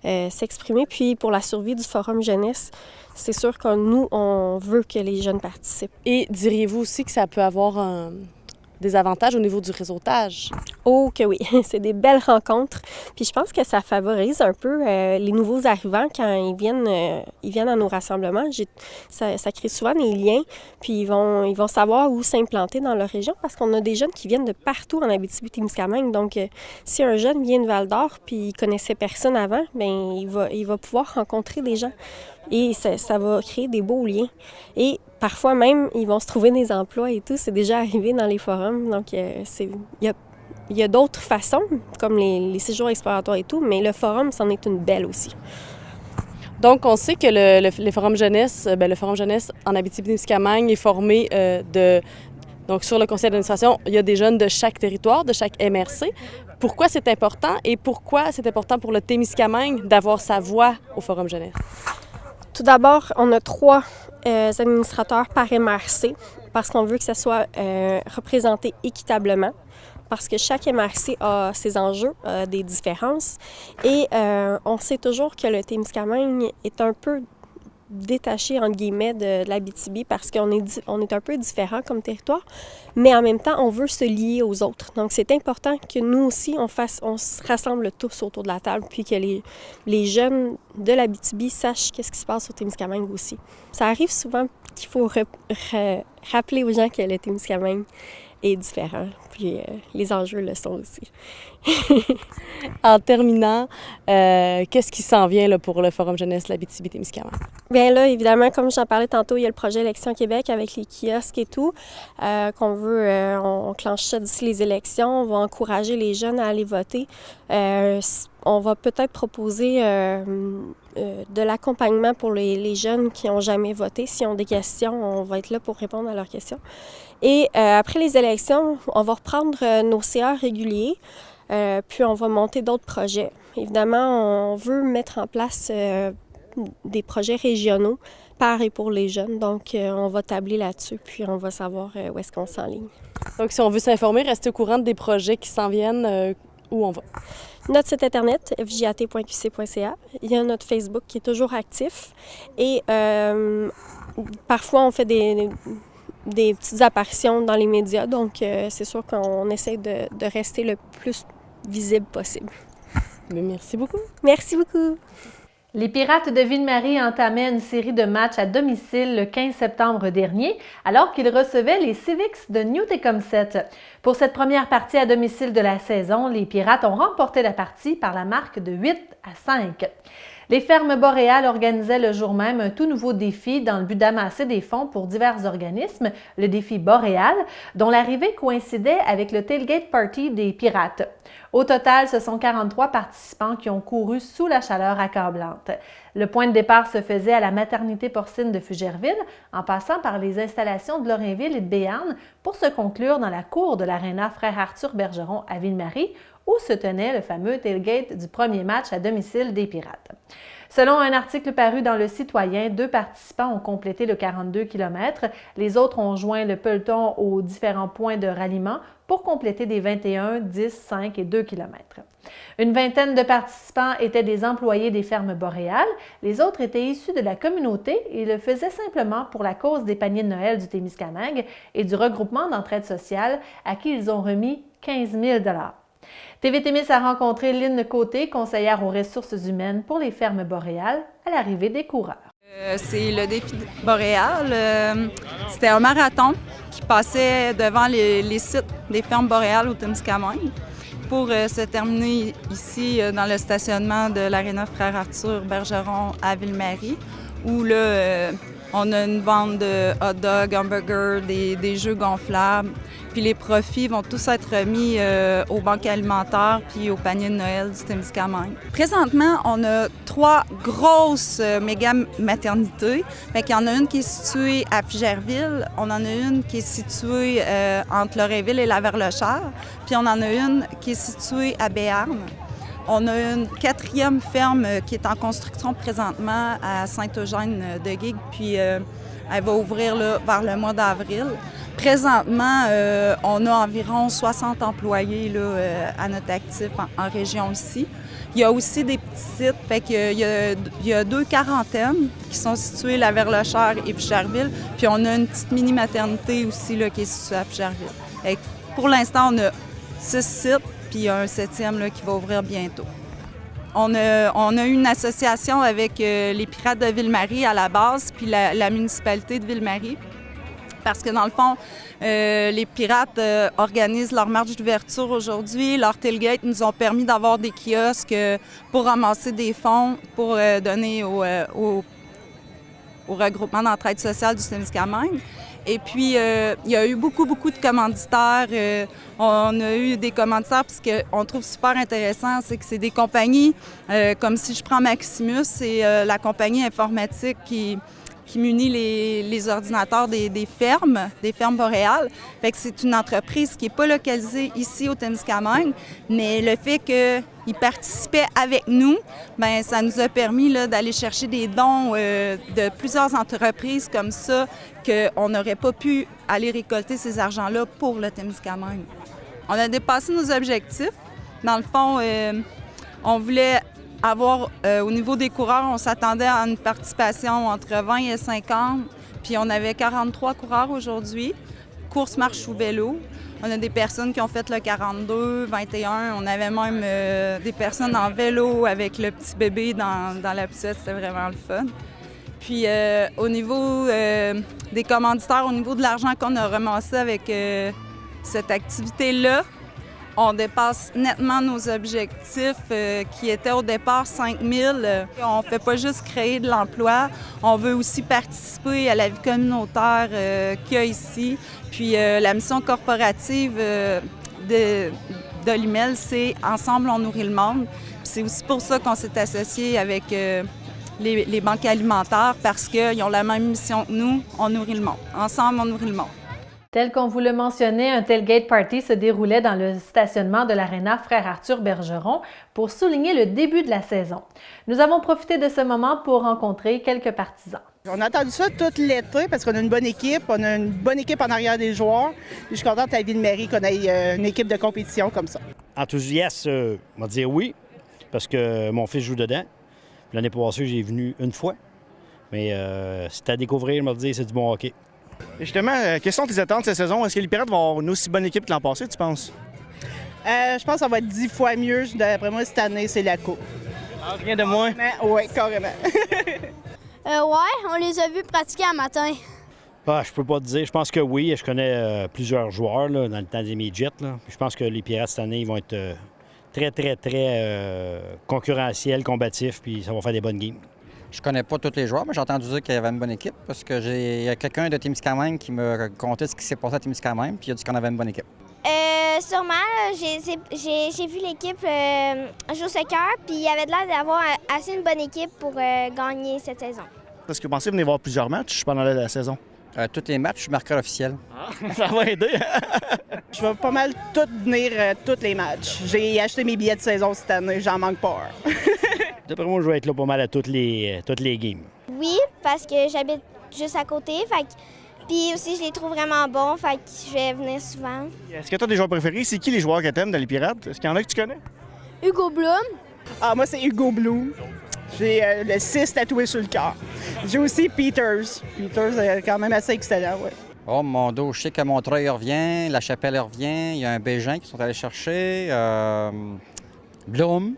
s'exprimer. Puis, pour la survie du Forum jeunesse, c'est sûr que nous, on veut que les jeunes participent. Et diriez-vous aussi que ça peut avoir des avantages au niveau du réseautage? Oh que oui, c'est des belles rencontres. Puis je pense que ça favorise un peu les nouveaux arrivants quand ils viennent à nos rassemblements. Ça crée souvent des liens, puis ils vont savoir où s'implanter dans leur région parce qu'on a des jeunes qui viennent de partout en Abitibi-Témiscamingue. Donc, si un jeune vient de Val-d'Or puis il connaissait personne avant, bien, il va pouvoir rencontrer des gens. Et ça va créer des beaux liens. Et parfois même, ils vont se trouver des emplois et tout. C'est déjà arrivé dans les forums. Donc, il y a d'autres façons, comme les séjours exploratoires et tout, mais le forum, c'en est une belle aussi. Donc, on sait que le Forum jeunesse, le Forum jeunesse en Abitibi-Témiscamingue est formé Donc, sur le conseil d'administration, il y a des jeunes de chaque territoire, de chaque MRC. Pourquoi c'est important et pourquoi c'est important pour le Témiscamingue d'avoir sa voix au Forum Jeunesse? Tout d'abord, on a 3 administrateurs par MRC parce qu'on veut que ça soit représenté équitablement, parce que chaque MRC a ses enjeux, a des différences. Et on sait toujours que le Témiscamingue est un peu détaché, entre guillemets, de l'Abitibi parce qu'on est un peu différent comme territoire, mais en même temps, on veut se lier aux autres. Donc, c'est important que nous aussi, on se rassemble tous autour de la table, puis que les jeunes de l'Abitibi sachent qu'est-ce qui se passe au Témiscamingue aussi. Ça arrive souvent qu'il faut rappeler aux gens que le Témiscamingue est différent, puis les enjeux le sont aussi. En terminant, qu'est-ce qui s'en vient là, pour le Forum Jeunesse l'Abitibi-Témiscamingue? Bien là, évidemment, comme j'en parlais tantôt, il y a le projet Élections Québec avec les kiosques et tout, qu'on veut, on clenche ça d'ici les élections, on va encourager les jeunes à aller voter. On va peut-être proposer de l'accompagnement pour les jeunes qui n'ont jamais voté. S'ils ont des questions, on va être là pour répondre à leurs questions. Et après les élections, on va reprendre nos CA réguliers, puis on va monter d'autres projets. Évidemment, on veut mettre en place des projets régionaux par et pour les jeunes. Donc, on va tabler là-dessus, puis on va savoir où est-ce qu'on s'enligne. Donc, si on veut s'informer, rester au courant des projets qui s'en viennent, où on va? Notre site internet, fjat.qc.ca. Il y a notre Facebook qui est toujours actif. Et parfois, on fait des petites apparitions dans les médias. Donc, c'est sûr qu'on essaie de rester le plus visible possible. Mais merci beaucoup. Merci beaucoup. Les Pirates de Ville-Marie entamaient une série de matchs à domicile le 15 septembre dernier, alors qu'ils recevaient les Civics de New-Tecumseh. Pour cette première partie à domicile de la saison, les Pirates ont remporté la partie par la marque de 8-5. Les fermes boréales organisaient le jour même un tout nouveau défi dans le but d'amasser des fonds pour divers organismes, le défi boréal, dont l'arrivée coïncidait avec le tailgate party des Pirates. Au total, ce sont 43 participants qui ont couru sous la chaleur accablante. Le point de départ se faisait à la maternité porcine de Fugerville, en passant par les installations de Lorrainville et de Béarn pour se conclure dans la cour de l'Aréna Frère Arthur Bergeron à Ville-Marie, où se tenait le fameux tailgate du premier match à domicile des Pirates. Selon un article paru dans Le Citoyen, 2 participants ont complété le 42 km. Les autres ont joint le peloton aux différents points de ralliement pour compléter des 21, 10, 5 et 2 km. Une vingtaine de participants étaient des employés des fermes boréales. Les autres étaient issus de la communauté et le faisaient simplement pour la cause des paniers de Noël du Témiscamingue et du regroupement d'entraide sociale à qui ils ont remis 15 000 $. TV Témis a rencontré Lynne Côté, conseillère aux ressources humaines pour les fermes boréales, à l'arrivée des coureurs. C'est le défi boréal. C'était un marathon qui passait devant les sites des fermes boréales au Témiscamingue pour se terminer ici dans le stationnement de l'Aréna Frère Arthur Bergeron à Ville-Marie, où là, on a une vente de hot dogs, hamburgers, des jeux gonflables. Puis les profits vont tous être remis aux banques alimentaires puis au panier de Noël du Témiscamingue. Présentement, on a 3 grosses méga maternités. Fait qu'il y en a une qui est située à Fugerville, on en a une qui est située entre Lorrainville et Laverlechère, puis on en a une qui est située à Béarn. On a une 4e ferme qui est en construction présentement à Saint-Eugène-de-Guigues, puis elle va ouvrir là, vers le mois d'avril. Présentement, on a environ 60 employés là, à notre actif en région ici. Il y a aussi des petits sites, fait qu'il y a 2 quarantaines qui sont situées à Laverlechère et Fugerville, puis on a une petite mini-maternité aussi là, qui est située à Fugerville. Fait que pour l'instant, on a 6 sites, puis il y a un 7e là, qui va ouvrir bientôt. On a eu une association avec les Pirates de Ville-Marie à la base, puis la municipalité de Ville-Marie. Parce que dans le fond, les Pirates organisent leur marche d'ouverture aujourd'hui. Leur tailgate nous ont permis d'avoir des kiosques pour ramasser des fonds pour donner au regroupement d'entraide sociale du Témiscamingue. Et puis, il y a eu beaucoup de commanditaires. On a eu des commanditaires, parce qu'on trouve super intéressant, c'est que c'est des compagnies, comme si je prends Maximus, c'est la compagnie informatique qui qui munit les ordinateurs des fermes boréales. Fait que c'est une entreprise qui n'est pas localisée ici au Témiscamingue, mais le fait qu'ils participaient avec nous, bien, ça nous a permis là, d'aller chercher des dons de plusieurs entreprises comme ça qu'on n'aurait pas pu aller récolter ces argents-là pour le Témiscamingue. On a dépassé nos objectifs. Dans le fond, on voulait avoir, au niveau des coureurs, on s'attendait à une participation entre 20 et 50, puis on avait 43 coureurs aujourd'hui, course, marche ou vélo. On a des personnes qui ont fait le 42, 21, on avait même des personnes en vélo avec le petit bébé dans la poussette, c'était vraiment le fun. Puis au niveau des commanditaires, au niveau de l'argent qu'on a ramassé avec cette activité-là, on dépasse nettement nos objectifs qui étaient au départ 5 000. On ne fait pas juste créer de l'emploi, on veut aussi participer à la vie communautaire qu'il y a ici. Puis la mission corporative d'Olymel, c'est « Ensemble, on nourrit le monde ». C'est aussi pour ça qu'on s'est associé avec les banques alimentaires parce qu'ils ont la même mission que nous, on nourrit le monde. Ensemble, on nourrit le monde. Tel qu'on vous le mentionnait, un tailgate party se déroulait dans le stationnement de l'aréna Frère Arthur Bergeron pour souligner le début de la saison. Nous avons profité de ce moment pour rencontrer quelques partisans. On a attendu ça tout l'été parce qu'on a une bonne équipe. On a une bonne équipe en arrière des joueurs. Je suis contente à Ville-Marie qu'on ait une équipe de compétition comme ça. Enthousiaste, on va dire oui, parce que mon fils joue dedans. L'année passée, j'ai venu une fois. Mais c'était à découvrir, je me dire, c'est du bon hockey. Justement, quelles sont tes attentes cette saison? Est-ce que les Pirates vont avoir une aussi bonne équipe que l'an passé, tu penses? Je pense que ça va être 10 fois mieux. D'après moi, cette année, c'est la coupe. Ah, rien de moins? Oui, carrément. Ouais, on les a vus pratiquer un matin. Ah, je peux pas te dire. Je pense que oui. Je connais plusieurs joueurs là, dans le temps des midgets. Je pense que les Pirates, cette année, ils vont être très concurrentiels, combatifs, puis ça va faire des bonnes games. Je connais pas tous les joueurs, mais j'ai entendu dire qu'il y avait une bonne équipe parce que il y a quelqu'un de Témiscamingue qui me racontait ce qui s'est passé à Témiscamingue, puis il a dit qu'on avait une bonne équipe. Sûrement, j'ai vu l'équipe jouer au soccer, puis il y avait l'air d'avoir assez une bonne équipe pour gagner cette saison. Est-ce que vous pensez venir voir plusieurs matchs pendant la saison? Tous les matchs, je suis marqueur officiel. Ça va aider. Je vais pas mal tout venir, tous les matchs. J'ai acheté mes billets de saison cette année, j'en manque pas un. D'après moi, je vais être là pas mal à toutes les games. Oui, parce que j'habite juste à côté, puis aussi je les trouve vraiment bons, fait que je vais venir souvent. Est-ce que tu as des joueurs préférés? C'est qui les joueurs que tu aimes dans les Pirates? Est-ce qu'il y en a que tu connais? Hugo Blum. Ah, moi, c'est Hugo Bloom. J'ai le 6 tatoué sur le cœur. J'ai aussi Peters. Peters est quand même assez excellent, oui. Oh, mon dos, je sais que Montreuil revient, La Chapelle revient, il y a un Bégin qui sont allés chercher, Bloom.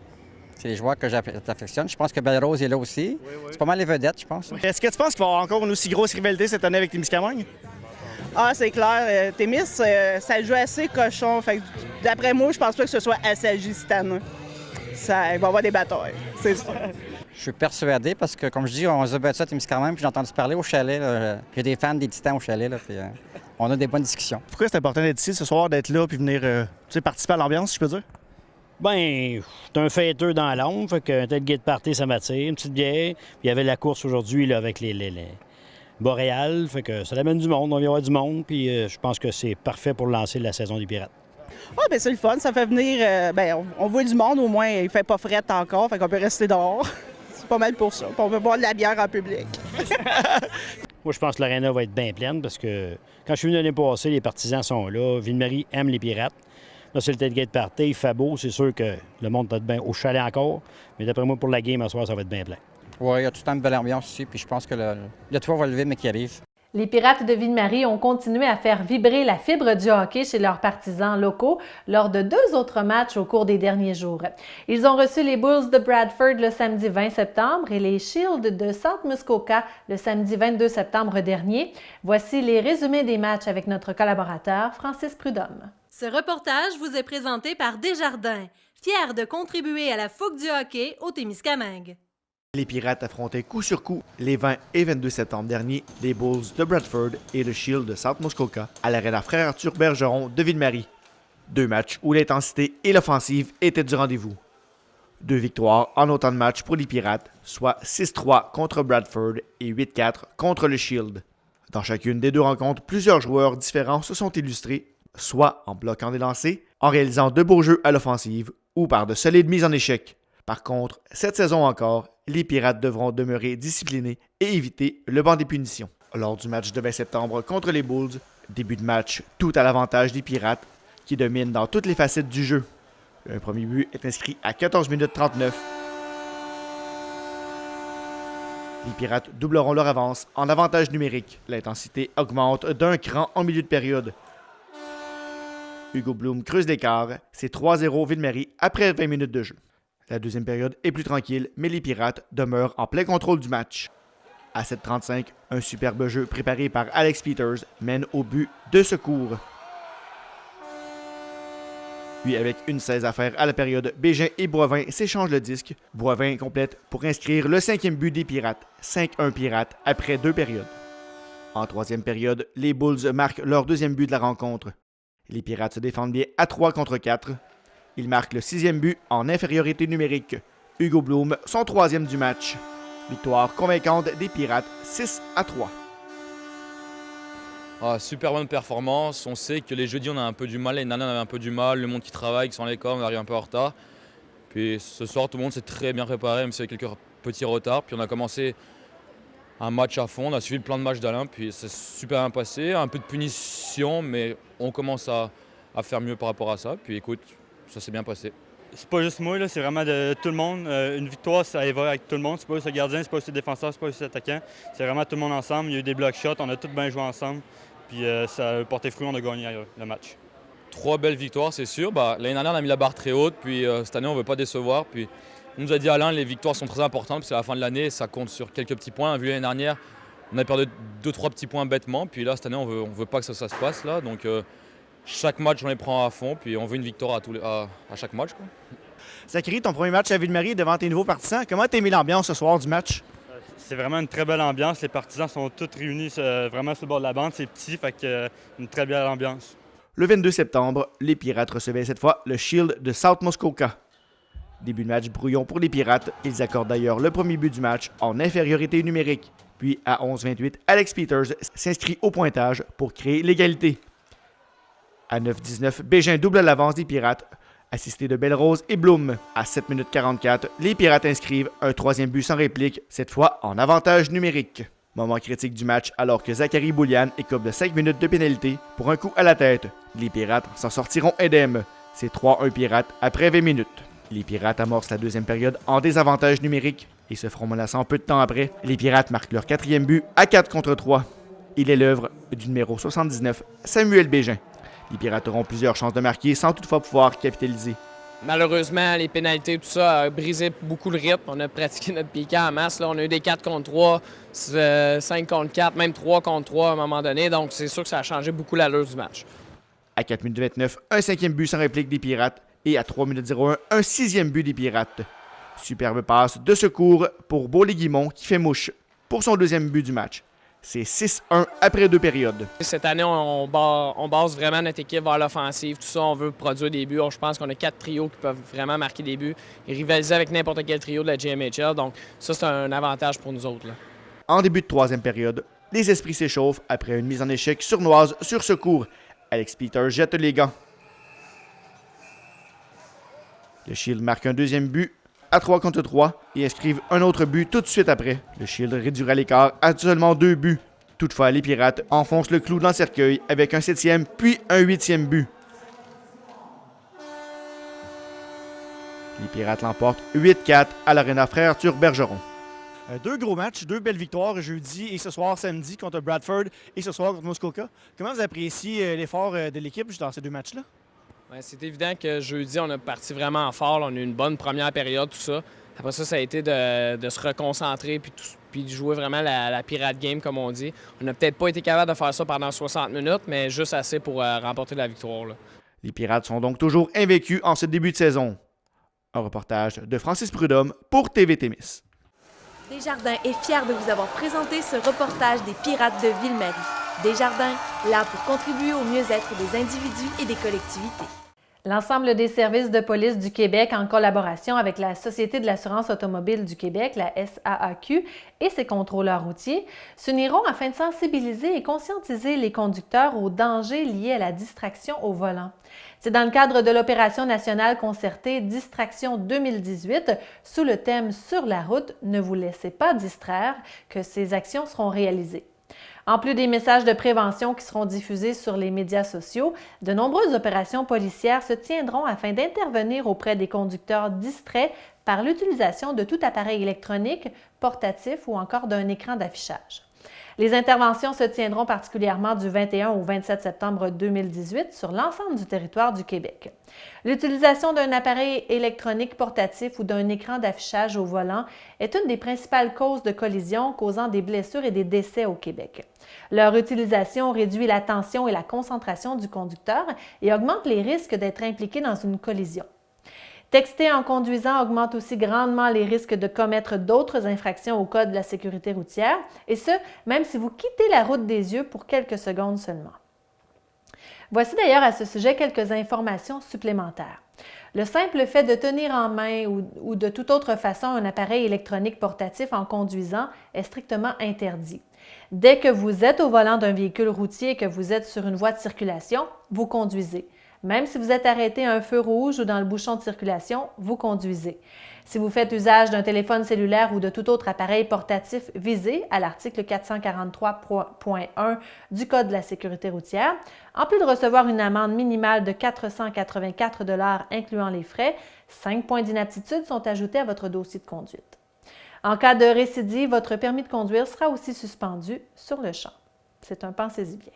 C'est les joueurs que j'affectionne. Je pense que Belle-Rose est là aussi. Oui. C'est pas mal les vedettes, je pense. Est-ce que tu penses qu'il va y avoir encore une aussi grosse rivalité cette année avec Témiscamingue? Ah, c'est clair. Témis, ça joue assez cochon. Fait que, d'après moi, je pense pas que ce soit assagi cette année. Il va y avoir des batailles, c'est ça. Je suis persuadé parce que, comme je dis, on se battu à Témiscamingue, puis j'ai entendu parler au chalet. J'ai des fans des Titans au chalet, là, puis on a des bonnes discussions. Pourquoi c'est important d'être ici ce soir, d'être là, puis venir participer à l'ambiance, si je peux dire? Bien, c'est un fêteux dans l'ombre, fait qu'un tailgate party, ça m'attire, une petite bière. Puis il y avait la course aujourd'hui là, avec les boréales, fait que ça amène du monde, on vient voir du monde, puis je pense que c'est parfait pour lancer la saison des Pirates. Ah, bien, c'est le fun, ça fait venir, on voit du monde au moins, il fait pas fret encore, fait qu'on peut rester dehors. C'est pas mal pour ça, puis on peut boire de la bière en public. Moi, je pense que l'aréna va être bien pleine parce que quand je suis venu l'année passée, les partisans sont là, Ville-Marie aime les Pirates. Là, c'est le tailgate party, il fait beau, c'est sûr que le monde va être bien au chalet encore, mais d'après moi, pour la game, à soir, ça va être bien plein. Oui, il y a tout le temps une belle ambiance ici, puis je pense que le toit va lever, mais qui arrive. Les Pirates de Ville-Marie ont continué à faire vibrer la fibre du hockey chez leurs partisans locaux lors de 2 autres matchs au cours des derniers jours. Ils ont reçu les Bulls de Bradford le samedi 20 septembre et les Shields de South Muskoka le samedi 22 septembre dernier. Voici les résumés des matchs avec notre collaborateur Francis Prudhomme. Ce reportage vous est présenté par Desjardins, fier de contribuer à la fougue du hockey au Témiscamingue. Les Pirates affrontaient coup sur coup les 20 et 22 septembre dernier les Bulls de Bradford et le Shield de South Muskoka à l'aréna Frère Arthur Bergeron de Ville-Marie. 2 matchs où l'intensité et l'offensive étaient du rendez-vous. 2 victoires en autant de matchs pour les Pirates, soit 6-3 contre Bradford et 8-4 contre le Shield. Dans chacune des deux rencontres, plusieurs joueurs différents se sont illustrés, soit en bloquant des lancers, en réalisant de beaux jeux à l'offensive ou par de solides mises en échec. Par contre, cette saison encore, les Pirates devront demeurer disciplinés et éviter le banc des punitions. Lors du match de 20 septembre contre les Bulls, début de match tout à l'avantage des Pirates, qui dominent dans toutes les facettes du jeu. Un premier but est inscrit à 14 minutes 39. Les Pirates doubleront leur avance en avantage numérique. L'intensité augmente d'un cran en milieu de période. Hugo Bloom creuse l'écart. C'est 3-0 Ville-Marie après 20 minutes de jeu. La deuxième période est plus tranquille, mais les Pirates demeurent en plein contrôle du match. À 7:35, un superbe jeu préparé par Alex Peters mène au but de secours. Puis avec une 16 à faire à la période, Bégin et Boivin s'échangent le disque. Boivin complète pour inscrire le 5e but des Pirates, 5-1 Pirates après 2 périodes. En troisième période, les Bulls marquent leur deuxième but de la rencontre. Les Pirates se défendent bien à 3 contre 4. Ils marquent le 6e but en infériorité numérique. Hugo Bloom, son 3e du match. Victoire convaincante des Pirates, 6-3. Super bonne performance. On sait que les jeudis, on a un peu du mal. L'année dernière, on avait un peu du mal. Le monde qui travaille, qui sont à l'école, on arrive un peu en retard. Puis ce soir, tout le monde s'est très bien préparé, même s'il y a quelques petits retards. Puis on a commencé un match à fond. On a suivi le plan de match d'Alain. Puis c'est super bien passé. Un peu de punition, mais on commence à faire mieux par rapport à ça. Puis écoute, ça s'est bien passé. C'est pas juste moi, là, c'est vraiment de tout le monde. Une victoire, ça va avec tout le monde. C'est pas juste le gardien, c'est pas juste le défenseur, c'est pas juste l'attaquant. C'est vraiment tout le monde ensemble. Il y a eu des block shots, on a tous bien joué ensemble. Puis ça a porté fruit, on a gagné le match. 3 belles victoires, c'est sûr. L'année dernière, on a mis la barre très haute. Puis cette année, on ne veut pas décevoir. Puis on nous a dit, Alain, les victoires sont très importantes. Puis c'est la fin de l'année, ça compte sur quelques petits points. Vu l'année dernière, on a perdu 2-3 petits points bêtement. Puis là, cette année, on veut pas que ça se passe là. Donc chaque match, on les prend à fond. Puis on veut une victoire à chaque match, quoi. Zachary, ton premier match à Ville-Marie devant tes nouveaux partisans, comment t'as aimé l'ambiance ce soir du match? C'est vraiment une très belle ambiance. Les partisans sont tous réunis vraiment sur le bord de la bande. C'est petit, fait que une très belle ambiance. Le 22 septembre, les Pirates recevaient cette fois le Shield de South Muskoka. Début de match brouillon pour les Pirates. Ils accordent d'ailleurs le premier but du match en infériorité numérique. Puis à 11-28, Alex Peters s'inscrit au pointage pour créer l'égalité. À 9-19, Bégin double l'avance des Pirates, assisté de Belrose et Bloom. À 7 minutes 44, les Pirates inscrivent un 3e but sans réplique, cette fois en avantage numérique. Moment critique du match alors que Zachary Boulian écope de 5 minutes de pénalité pour un coup à la tête. Les Pirates s'en sortiront indemnes. C'est 3-1 Pirates après 20 minutes. Les Pirates amorcent la deuxième période en désavantage numérique et se feront menaçants peu de temps après. Les Pirates marquent leur 4e but à 4 contre 3. Il est l'œuvre du numéro 79, Samuel Bégin. Les Pirates auront plusieurs chances de marquer sans toutefois pouvoir capitaliser. Malheureusement, les pénalités, tout ça a brisé beaucoup le rythme. On a pratiqué notre piquant en masse. Là. On a eu des 4 contre 3, 5 contre 4, même 3 contre 3 à un moment donné. Donc, c'est sûr que ça a changé beaucoup l'allure du match. À 4 minutes 29, un 5e but sans réplique des Pirates. Et à 3 minutes 01, un 6e but des Pirates. Superbe passe de secours pour Beaulieu-Guimont qui fait mouche pour son 2e but du match. C'est 6-1 après 2 périodes. Cette année, on base vraiment notre équipe vers l'offensive. Tout ça, on veut produire des buts. Je pense qu'on a 4 trios qui peuvent vraiment marquer des buts et rivaliser avec n'importe quel trio de la JMHL. Donc ça, c'est un avantage pour nous autres, là. En début de 3e période, les esprits s'échauffent après une mise en échec sournoise sur secours. Alex Peters jette les gants. Le Shield marque un 2e but à 3 contre 3 et inscrivent un autre but tout de suite après. Le Shield réduira l'écart à seulement 2 buts. Toutefois, les Pirates enfoncent le clou dans le cercueil avec un 7e puis un 8e but. Les Pirates l'emportent 8-4 à l'Arena Frère Arthur Bergeron. 2 gros matchs, 2 belles victoires jeudi et ce soir samedi contre Bradford et ce soir contre Muskoka. Comment vous appréciez l'effort de l'équipe dans ces 2 matchs-là? Ouais, c'est évident que jeudi, on a parti vraiment fort. On a eu une bonne première période, tout ça. Après ça, ça a été de se reconcentrer puis de jouer vraiment la pirate game, comme on dit. On n'a peut-être pas été capable de faire ça pendant 60 minutes, mais juste assez pour remporter la victoire, là. Les Pirates sont donc toujours invaincus en ce début de saison. Un reportage de Francis Prudhomme pour TV Témis. Desjardins est fier de vous avoir présenté ce reportage des Pirates de Ville-Marie. Desjardins, là pour contribuer au mieux-être des individus et des collectivités. L'ensemble des services de police du Québec, en collaboration avec la Société de l'assurance automobile du Québec, la SAAQ, et ses contrôleurs routiers, s'uniront afin de sensibiliser et conscientiser les conducteurs aux dangers liés à la distraction au volant. C'est dans le cadre de l'opération nationale concertée Distraction 2018, sous le thème « Sur la route, ne vous laissez pas distraire », que ces actions seront réalisées. En plus des messages de prévention qui seront diffusés sur les médias sociaux, de nombreuses opérations policières se tiendront afin d'intervenir auprès des conducteurs distraits par l'utilisation de tout appareil électronique, portatif ou encore d'un écran d'affichage. Les interventions se tiendront particulièrement du 21 au 27 septembre 2018 sur l'ensemble du territoire du Québec. L'utilisation d'un appareil électronique portatif ou d'un écran d'affichage au volant est une des principales causes de collisions causant des blessures et des décès au Québec. Leur utilisation réduit l'attention et la concentration du conducteur et augmente les risques d'être impliqué dans une collision. Texter en conduisant augmente aussi grandement les risques de commettre d'autres infractions au Code de la sécurité routière, et ce, même si vous quittez la route des yeux pour quelques secondes seulement. Voici d'ailleurs à ce sujet quelques informations supplémentaires. Le simple fait de tenir en main ou de toute autre façon un appareil électronique portatif en conduisant est strictement interdit. Dès que vous êtes au volant d'un véhicule routier et que vous êtes sur une voie de circulation, vous conduisez. Même si vous êtes arrêté à un feu rouge ou dans le bouchon de circulation, vous conduisez. Si vous faites usage d'un téléphone cellulaire ou de tout autre appareil portatif visé à l'article 443.1 du Code de la sécurité routière, en plus de recevoir une amende minimale de 484 $ incluant les frais, 5 points d'inaptitude sont ajoutés à votre dossier de conduite. En cas de récidive, votre permis de conduire sera aussi suspendu sur le champ. C'est un pensez-y bien.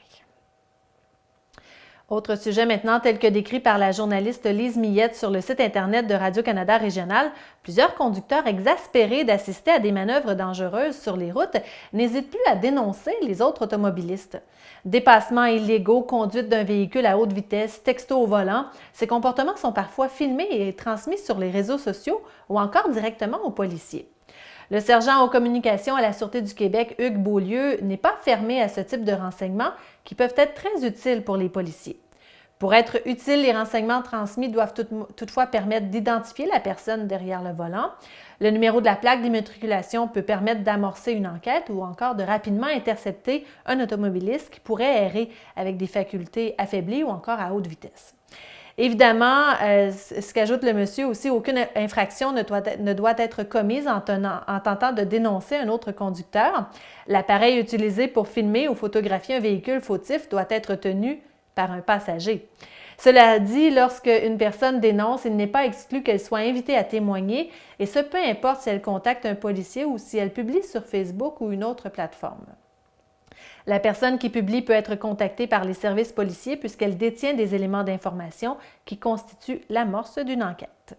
Autre sujet maintenant, tel que décrit par la journaliste Lise Millette sur le site Internet de Radio-Canada Régional, plusieurs conducteurs exaspérés d'assister à des manœuvres dangereuses sur les routes n'hésitent plus à dénoncer les autres automobilistes. Dépassements illégaux, conduite d'un véhicule à haute vitesse, texto au volant, ces comportements sont parfois filmés et transmis sur les réseaux sociaux ou encore directement aux policiers. Le sergent aux communications à la Sûreté du Québec, Hugues Beaulieu, n'est pas fermé à ce type de renseignements qui peuvent être très utiles pour les policiers. Pour être utiles, les renseignements transmis doivent toutefois permettre d'identifier la personne derrière le volant. Le numéro de la plaque d'immatriculation peut permettre d'amorcer une enquête ou encore de rapidement intercepter un automobiliste qui pourrait errer avec des facultés affaiblies ou encore à haute vitesse. Évidemment, ce qu'ajoute le monsieur aussi, aucune infraction ne doit être commise en tentant de dénoncer un autre conducteur. L'appareil utilisé pour filmer ou photographier un véhicule fautif doit être tenu par un passager. Cela dit, lorsque une personne dénonce, il n'est pas exclu qu'elle soit invitée à témoigner, et ce peu importe si elle contacte un policier ou si elle publie sur Facebook ou une autre plateforme. La personne qui publie peut être contactée par les services policiers puisqu'elle détient des éléments d'information qui constituent l'amorce d'une enquête.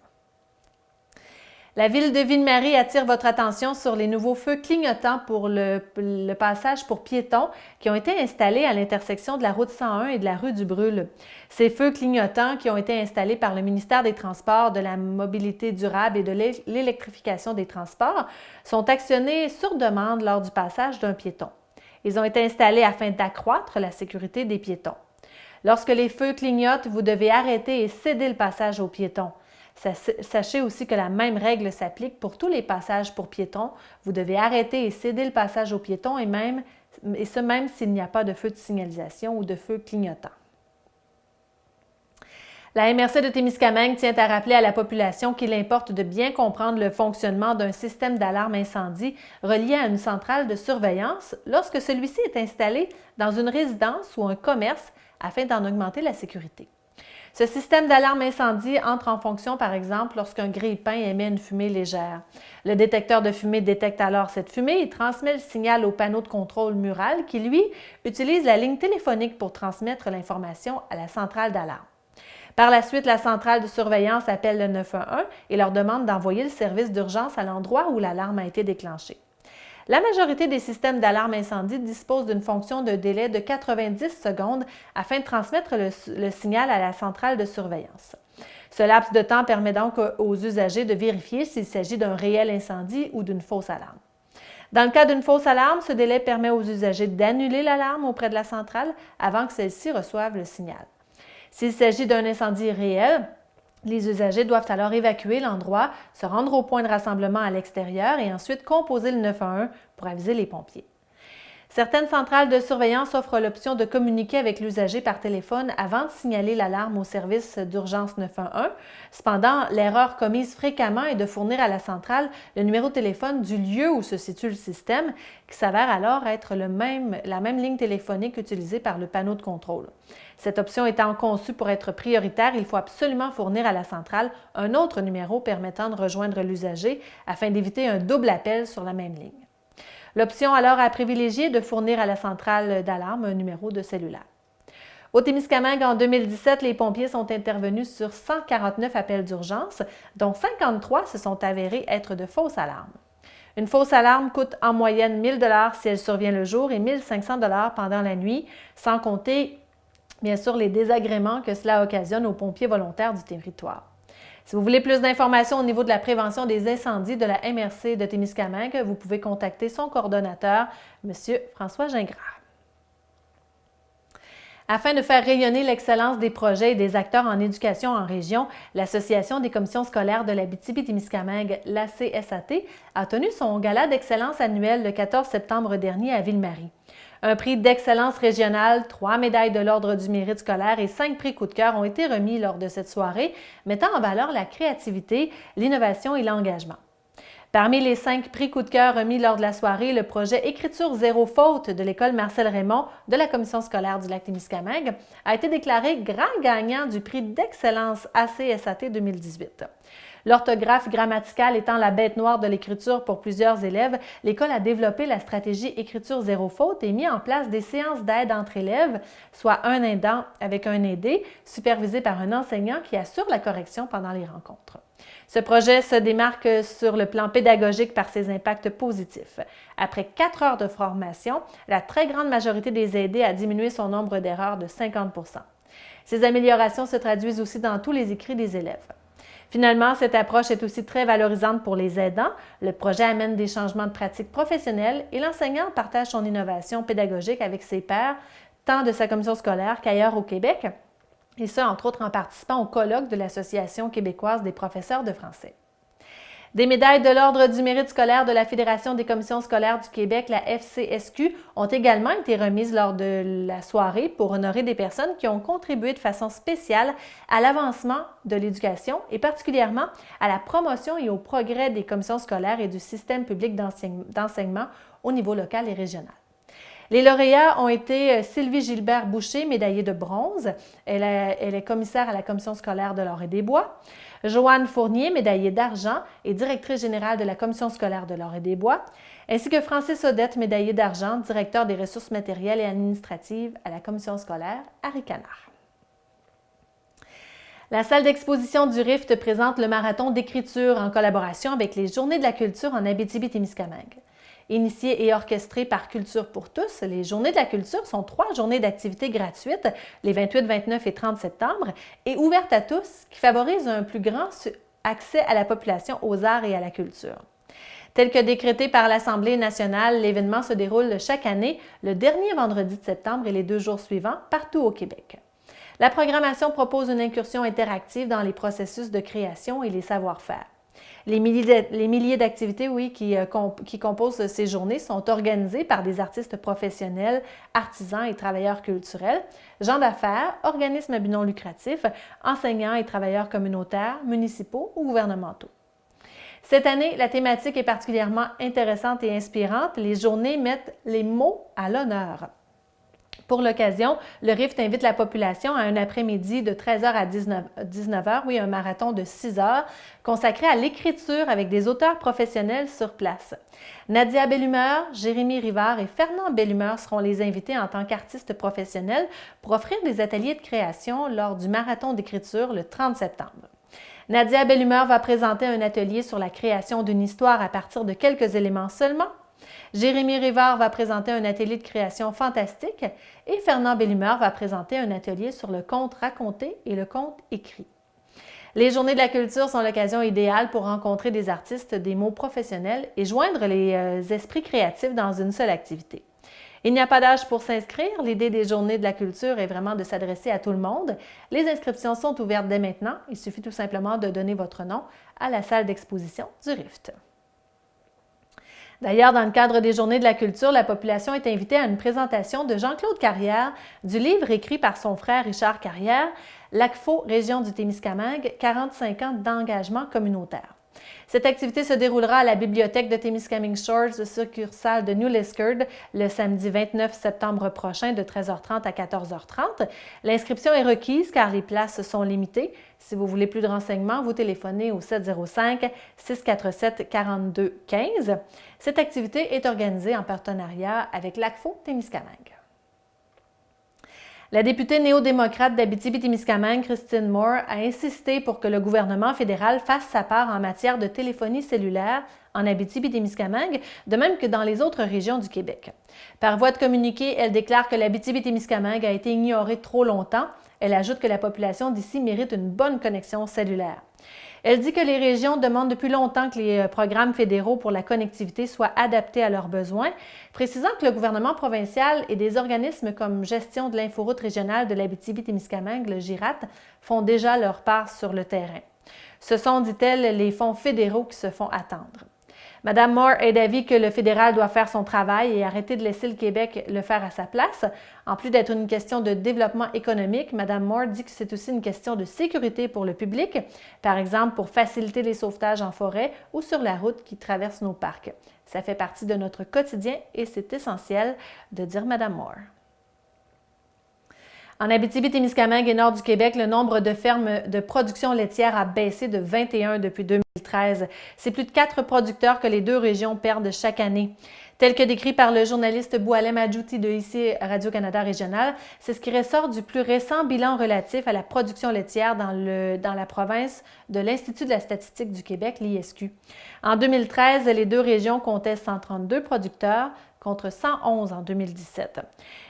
La Ville de Ville-Marie attire votre attention sur les nouveaux feux clignotants pour le passage pour piétons qui ont été installés à l'intersection de la route 101 et de la rue du Brûle. Ces feux clignotants qui ont été installés par le ministère des Transports, de la Mobilité durable et de l'électrification des transports sont actionnés sur demande lors du passage d'un piéton. Ils ont été installés afin d'accroître la sécurité des piétons. Lorsque les feux clignotent, vous devez arrêter et céder le passage aux piétons. Sachez aussi que la même règle s'applique pour tous les passages pour piétons. Vous devez arrêter et céder le passage aux piétons et ce même s'il n'y a pas de feu de signalisation ou de feu clignotant. La MRC de Témiscamingue tient à rappeler à la population qu'il importe de bien comprendre le fonctionnement d'un système d'alarme incendie relié à une centrale de surveillance lorsque celui-ci est installé dans une résidence ou un commerce afin d'en augmenter la sécurité. Ce système d'alarme incendie entre en fonction, par exemple, lorsqu'un grille-pain émet une fumée légère. Le détecteur de fumée détecte alors cette fumée et transmet le signal au panneau de contrôle mural qui, lui, utilise la ligne téléphonique pour transmettre l'information à la centrale d'alarme. Par la suite, la centrale de surveillance appelle le 911 et leur demande d'envoyer le service d'urgence à l'endroit où l'alarme a été déclenchée. La majorité des systèmes d'alarme incendie disposent d'une fonction de délai de 90 secondes afin de transmettre le signal à la centrale de surveillance. Ce laps de temps permet donc aux usagers de vérifier s'il s'agit d'un réel incendie ou d'une fausse alarme. Dans le cas d'une fausse alarme, ce délai permet aux usagers d'annuler l'alarme auprès de la centrale avant que celle-ci reçoive le signal. S'il s'agit d'un incendie réel, les usagers doivent alors évacuer l'endroit, se rendre au point de rassemblement à l'extérieur et ensuite composer le 911 pour aviser les pompiers. Certaines centrales de surveillance offrent l'option de communiquer avec l'usager par téléphone avant de signaler l'alarme au service d'urgence 911. Cependant, l'erreur commise fréquemment est de fournir à la centrale le numéro de téléphone du lieu où se situe le système, qui s'avère alors être la même ligne téléphonique utilisée par le panneau de contrôle. Cette option étant conçue pour être prioritaire, il faut absolument fournir à la centrale un autre numéro permettant de rejoindre l'usager afin d'éviter un double appel sur la même ligne. L'option alors à privilégier est de fournir à la centrale d'alarme un numéro de cellulaire. Au Témiscamingue, en 2017, les pompiers sont intervenus sur 149 appels d'urgence, dont 53 se sont avérés être de fausses alarmes. Une fausse alarme coûte en moyenne 1 000 $ si elle survient le jour et 1 500 $ pendant la nuit, sans compter, bien sûr, les désagréments que cela occasionne aux pompiers volontaires du territoire. Si vous voulez plus d'informations au niveau de la prévention des incendies de la MRC de Témiscamingue, vous pouvez contacter son coordonnateur, M. François Gingras. Afin de faire rayonner l'excellence des projets et des acteurs en éducation en région, l'Association des commissions scolaires de l'Abitibi-Témiscamingue, l'ACSAT, a tenu son gala d'excellence annuel le 14 septembre dernier à Ville-Marie. Un prix d'excellence régionale, 3 médailles de l'Ordre du mérite scolaire et 5 prix coup de cœur ont été remis lors de cette soirée, mettant en valeur la créativité, l'innovation et l'engagement. Parmi les 5 prix coup de cœur remis lors de la soirée, le projet Écriture zéro faute de l'École Marcel Raymond de la Commission scolaire du Lac-Témiscamingue a été déclaré grand gagnant du prix d'excellence ACSAT 2018. L'orthographe grammaticale étant la bête noire de l'écriture pour plusieurs élèves, l'école a développé la stratégie Écriture zéro faute et mis en place des séances d'aide entre élèves, soit un aidant avec un aidé, supervisé par un enseignant qui assure la correction pendant les rencontres. Ce projet se démarque sur le plan pédagogique par ses impacts positifs. Après 4 heures de formation, la très grande majorité des aidés a diminué son nombre d'erreurs de 50 %. Ces améliorations se traduisent aussi dans tous les écrits des élèves. Finalement, cette approche est aussi très valorisante pour les aidants. Le projet amène des changements de pratiques professionnelles et l'enseignant partage son innovation pédagogique avec ses pairs, tant de sa commission scolaire qu'ailleurs au Québec, et ce, entre autres, en participant au colloque de l'Association québécoise des professeurs de français. Des médailles de l'Ordre du mérite scolaire de la Fédération des commissions scolaires du Québec, la FCSQ, ont également été remises lors de la soirée pour honorer des personnes qui ont contribué de façon spéciale à l'avancement de l'éducation et particulièrement à la promotion et au progrès des commissions scolaires et du système public d'enseignement au niveau local et régional. Les lauréats ont été Sylvie Gilbert-Boucher, médaillée de bronze. Elle est commissaire à la commission scolaire de l'Or et des Bois. Joanne Fournier, médaillée d'argent et directrice générale de la commission scolaire de l'Or et des Bois, ainsi que Francis Odette, médaillé d'argent, directeur des ressources matérielles et administratives à la commission scolaire à Ricanard. La salle d'exposition du Rift présente le marathon d'écriture en collaboration avec les Journées de la culture en Abitibi-Témiscamingue. Initiées et orchestrées par Culture pour tous, les Journées de la culture sont 3 journées d'activités gratuites, les 28, 29 et 30 septembre, et ouvertes à tous, qui favorisent un plus grand accès à la population aux arts et à la culture. Tel que décrété par l'Assemblée nationale, l'événement se déroule chaque année, le dernier vendredi de septembre et les 2 jours suivants, partout au Québec. La programmation propose une incursion interactive dans les processus de création et les savoir-faire. Les milliers d'activités qui composent ces journées sont organisées par des artistes professionnels, artisans et travailleurs culturels, gens d'affaires, organismes à but non lucratif, enseignants et travailleurs communautaires, municipaux ou gouvernementaux. Cette année, la thématique est particulièrement intéressante et inspirante. Les journées mettent les mots à l'honneur. Pour l'occasion, le Rift invite la population à un après-midi de 13h à 19h, un marathon de 6 heures, consacré à l'écriture avec des auteurs professionnels sur place. Nadia Bellumeur, Jérémy Rivard et Fernand Bellumeur seront les invités en tant qu'artistes professionnels pour offrir des ateliers de création lors du marathon d'écriture le 30 septembre. Nadia Bellumeur va présenter un atelier sur la création d'une histoire à partir de quelques éléments seulement. Jérémy Rivard va présenter un atelier de création fantastique et Fernand Bellumeur va présenter un atelier sur le conte raconté et le conte écrit. Les Journées de la culture sont l'occasion idéale pour rencontrer des artistes des mots professionnels et joindre les esprits créatifs dans une seule activité. Il n'y a pas d'âge pour s'inscrire. L'idée des Journées de la culture est vraiment de s'adresser à tout le monde. Les inscriptions sont ouvertes dès maintenant. Il suffit tout simplement de donner votre nom à la salle d'exposition du Rift. D'ailleurs, dans le cadre des Journées de la culture, la population est invitée à une présentation de Jean-Claude Carrière du livre écrit par son frère Richard Carrière, l'ACFO, région du Témiscamingue, 45 ans d'engagement communautaire. Cette activité se déroulera à la bibliothèque de Témiscamingue Shores, succursale de New Liskeard, le samedi 29 septembre prochain de 13h30 à 14h30. L'inscription est requise car les places sont limitées. Si vous voulez plus de renseignements, vous téléphonez au 705-647-4215. Cette activité est organisée en partenariat avec l'ACFO Témiscamingue. La députée néo-démocrate d'Abitibi-Témiscamingue, Christine Moore, a insisté pour que le gouvernement fédéral fasse sa part en matière de téléphonie cellulaire en Abitibi-Témiscamingue, de même que dans les autres régions du Québec. Par voie de communiqué, elle déclare que l'Abitibi-Témiscamingue a été ignorée trop longtemps. Elle ajoute que la population d'ici mérite une bonne connexion cellulaire. Elle dit que les régions demandent depuis longtemps que les programmes fédéraux pour la connectivité soient adaptés à leurs besoins, précisant que le gouvernement provincial et des organismes comme Gestion de l'inforoute régionale de l'Abitibi-Témiscamingue, le GIRAT, font déjà leur part sur le terrain. Ce sont, dit-elle, les fonds fédéraux qui se font attendre. Mme Moore est d'avis que le fédéral doit faire son travail et arrêter de laisser le Québec le faire à sa place. En plus d'être une question de développement économique, Mme Moore dit que c'est aussi une question de sécurité pour le public, par exemple pour faciliter les sauvetages en forêt ou sur la route qui traverse nos parcs. Ça fait partie de notre quotidien et c'est essentiel de dire Mme Moore. En Abitibi-Témiscamingue et nord du Québec, le nombre de fermes de production laitière a baissé de 21 depuis 2013. C'est plus de 4 producteurs que les deux régions perdent chaque année. Tel que décrit par le journaliste Boualem Adjouti de ici Radio-Canada Régional, c'est ce qui ressort du plus récent bilan relatif à la production laitière dans la province de l'Institut de la statistique du Québec, l'ISQ. En 2013, les deux régions comptaient 132 producteurs contre 111 en 2017.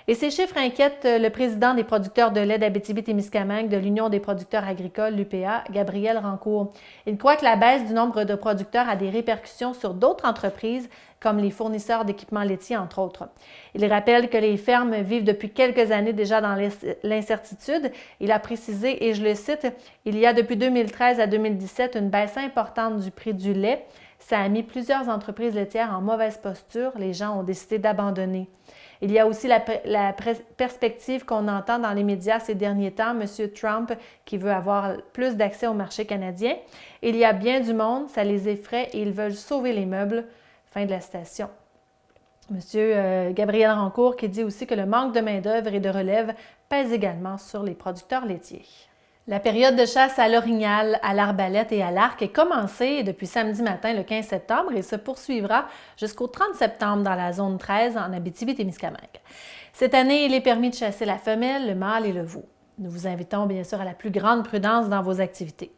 Et ces chiffres inquiètent le président des producteurs de lait d'Abitibi-Témiscamingue de l'Union des producteurs agricoles, l'UPA, Gabriel Rancourt. Il croit que la baisse du nombre de producteurs a des répercussions sur d'autres entreprises, comme les fournisseurs d'équipements laitiers, entre autres. Il rappelle que les fermes vivent depuis quelques années déjà dans l'incertitude. Il a précisé, et je le cite, « Il y a depuis 2013 à 2017 une baisse importante du prix du lait. Ça a mis plusieurs entreprises laitières en mauvaise posture. Les gens ont décidé d'abandonner. » Il y a aussi la perspective qu'on entend dans les médias ces derniers temps, M. Trump qui veut avoir plus d'accès au marché canadien. Il y a bien du monde, ça les effraie et ils veulent sauver les meubles. Fin de la citation. M. Gabriel Rancourt qui dit aussi que le manque de main-d'œuvre et de relève pèse également sur les producteurs laitiers. La période de chasse à l'orignal, à l'arbalète et à l'arc est commencée depuis samedi matin, le 15 septembre, et se poursuivra jusqu'au 30 septembre dans la zone 13 en Abitibi-Témiscamingue. Cette année, il est permis de chasser la femelle, le mâle et le veau. Nous vous invitons bien sûr à la plus grande prudence dans vos activités.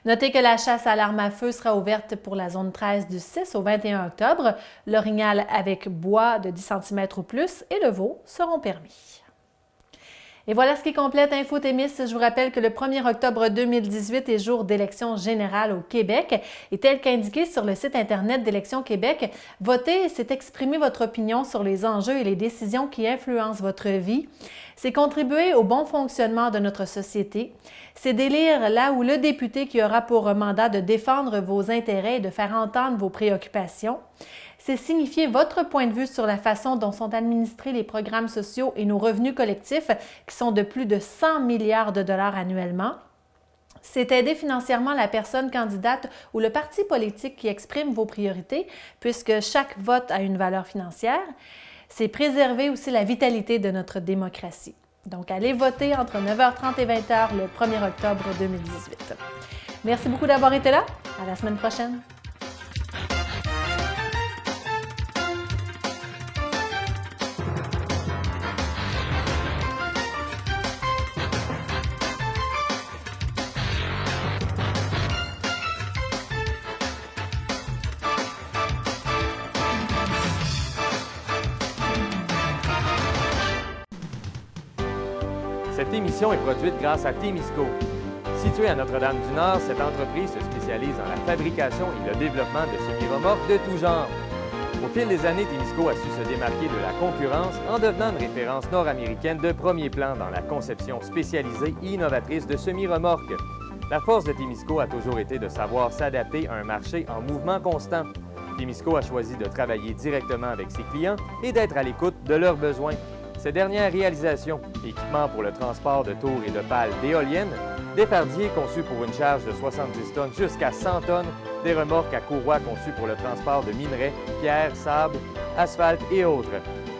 Notez que la chasse à l'arme à feu sera ouverte pour la zone 13 du 6 au 21 octobre. L'orignal avec bois de 10 cm ou plus et le veau seront permis. Et voilà ce qui complète InfoTémis. Je vous rappelle que le 1er octobre 2018 est jour d'élection générale au Québec. Et tel qu'indiqué sur le site Internet d'Élections Québec, voter, c'est exprimer votre opinion sur les enjeux et les décisions qui influencent votre vie. C'est contribuer au bon fonctionnement de notre société. C'est d'élire là où le député qui aura pour mandat de défendre vos intérêts et de faire entendre vos préoccupations. C'est signifier votre point de vue sur la façon dont sont administrés les programmes sociaux et nos revenus collectifs qui sont de plus de 100 milliards de dollars annuellement. C'est aider financièrement la personne candidate ou le parti politique qui exprime vos priorités, puisque chaque vote a une valeur financière. C'est préserver aussi la vitalité de notre démocratie. Donc, allez voter entre 9h30 et 20h le 1er octobre 2018. Merci beaucoup d'avoir été là. À la semaine prochaine. Cette émission est produite grâce à Témisco. Située à Notre-Dame-du-Nord, cette entreprise se spécialise dans la fabrication et le développement de semi-remorques de tout genre. Au fil des années, Témisco a su se démarquer de la concurrence en devenant une référence nord-américaine de premier plan dans la conception spécialisée et innovatrice de semi-remorques. La force de Témisco a toujours été de savoir s'adapter à un marché en mouvement constant. Témisco a choisi de travailler directement avec ses clients et d'être à l'écoute de leurs besoins. Ces dernières réalisations, équipements pour le transport de tours et de pales d'éoliennes, des fardiers conçus pour une charge de 70 tonnes jusqu'à 100 tonnes, des remorques à courroie conçues pour le transport de minerais, pierres, sable, asphalte et autres.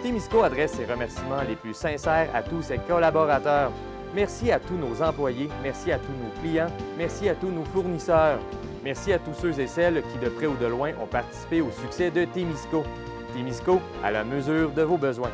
Témisco adresse ses remerciements les plus sincères à tous ses collaborateurs. Merci à tous nos employés, merci à tous nos clients, merci à tous nos fournisseurs. Merci à tous ceux et celles qui, de près ou de loin, ont participé au succès de Témisco. Témisco, à la mesure de vos besoins.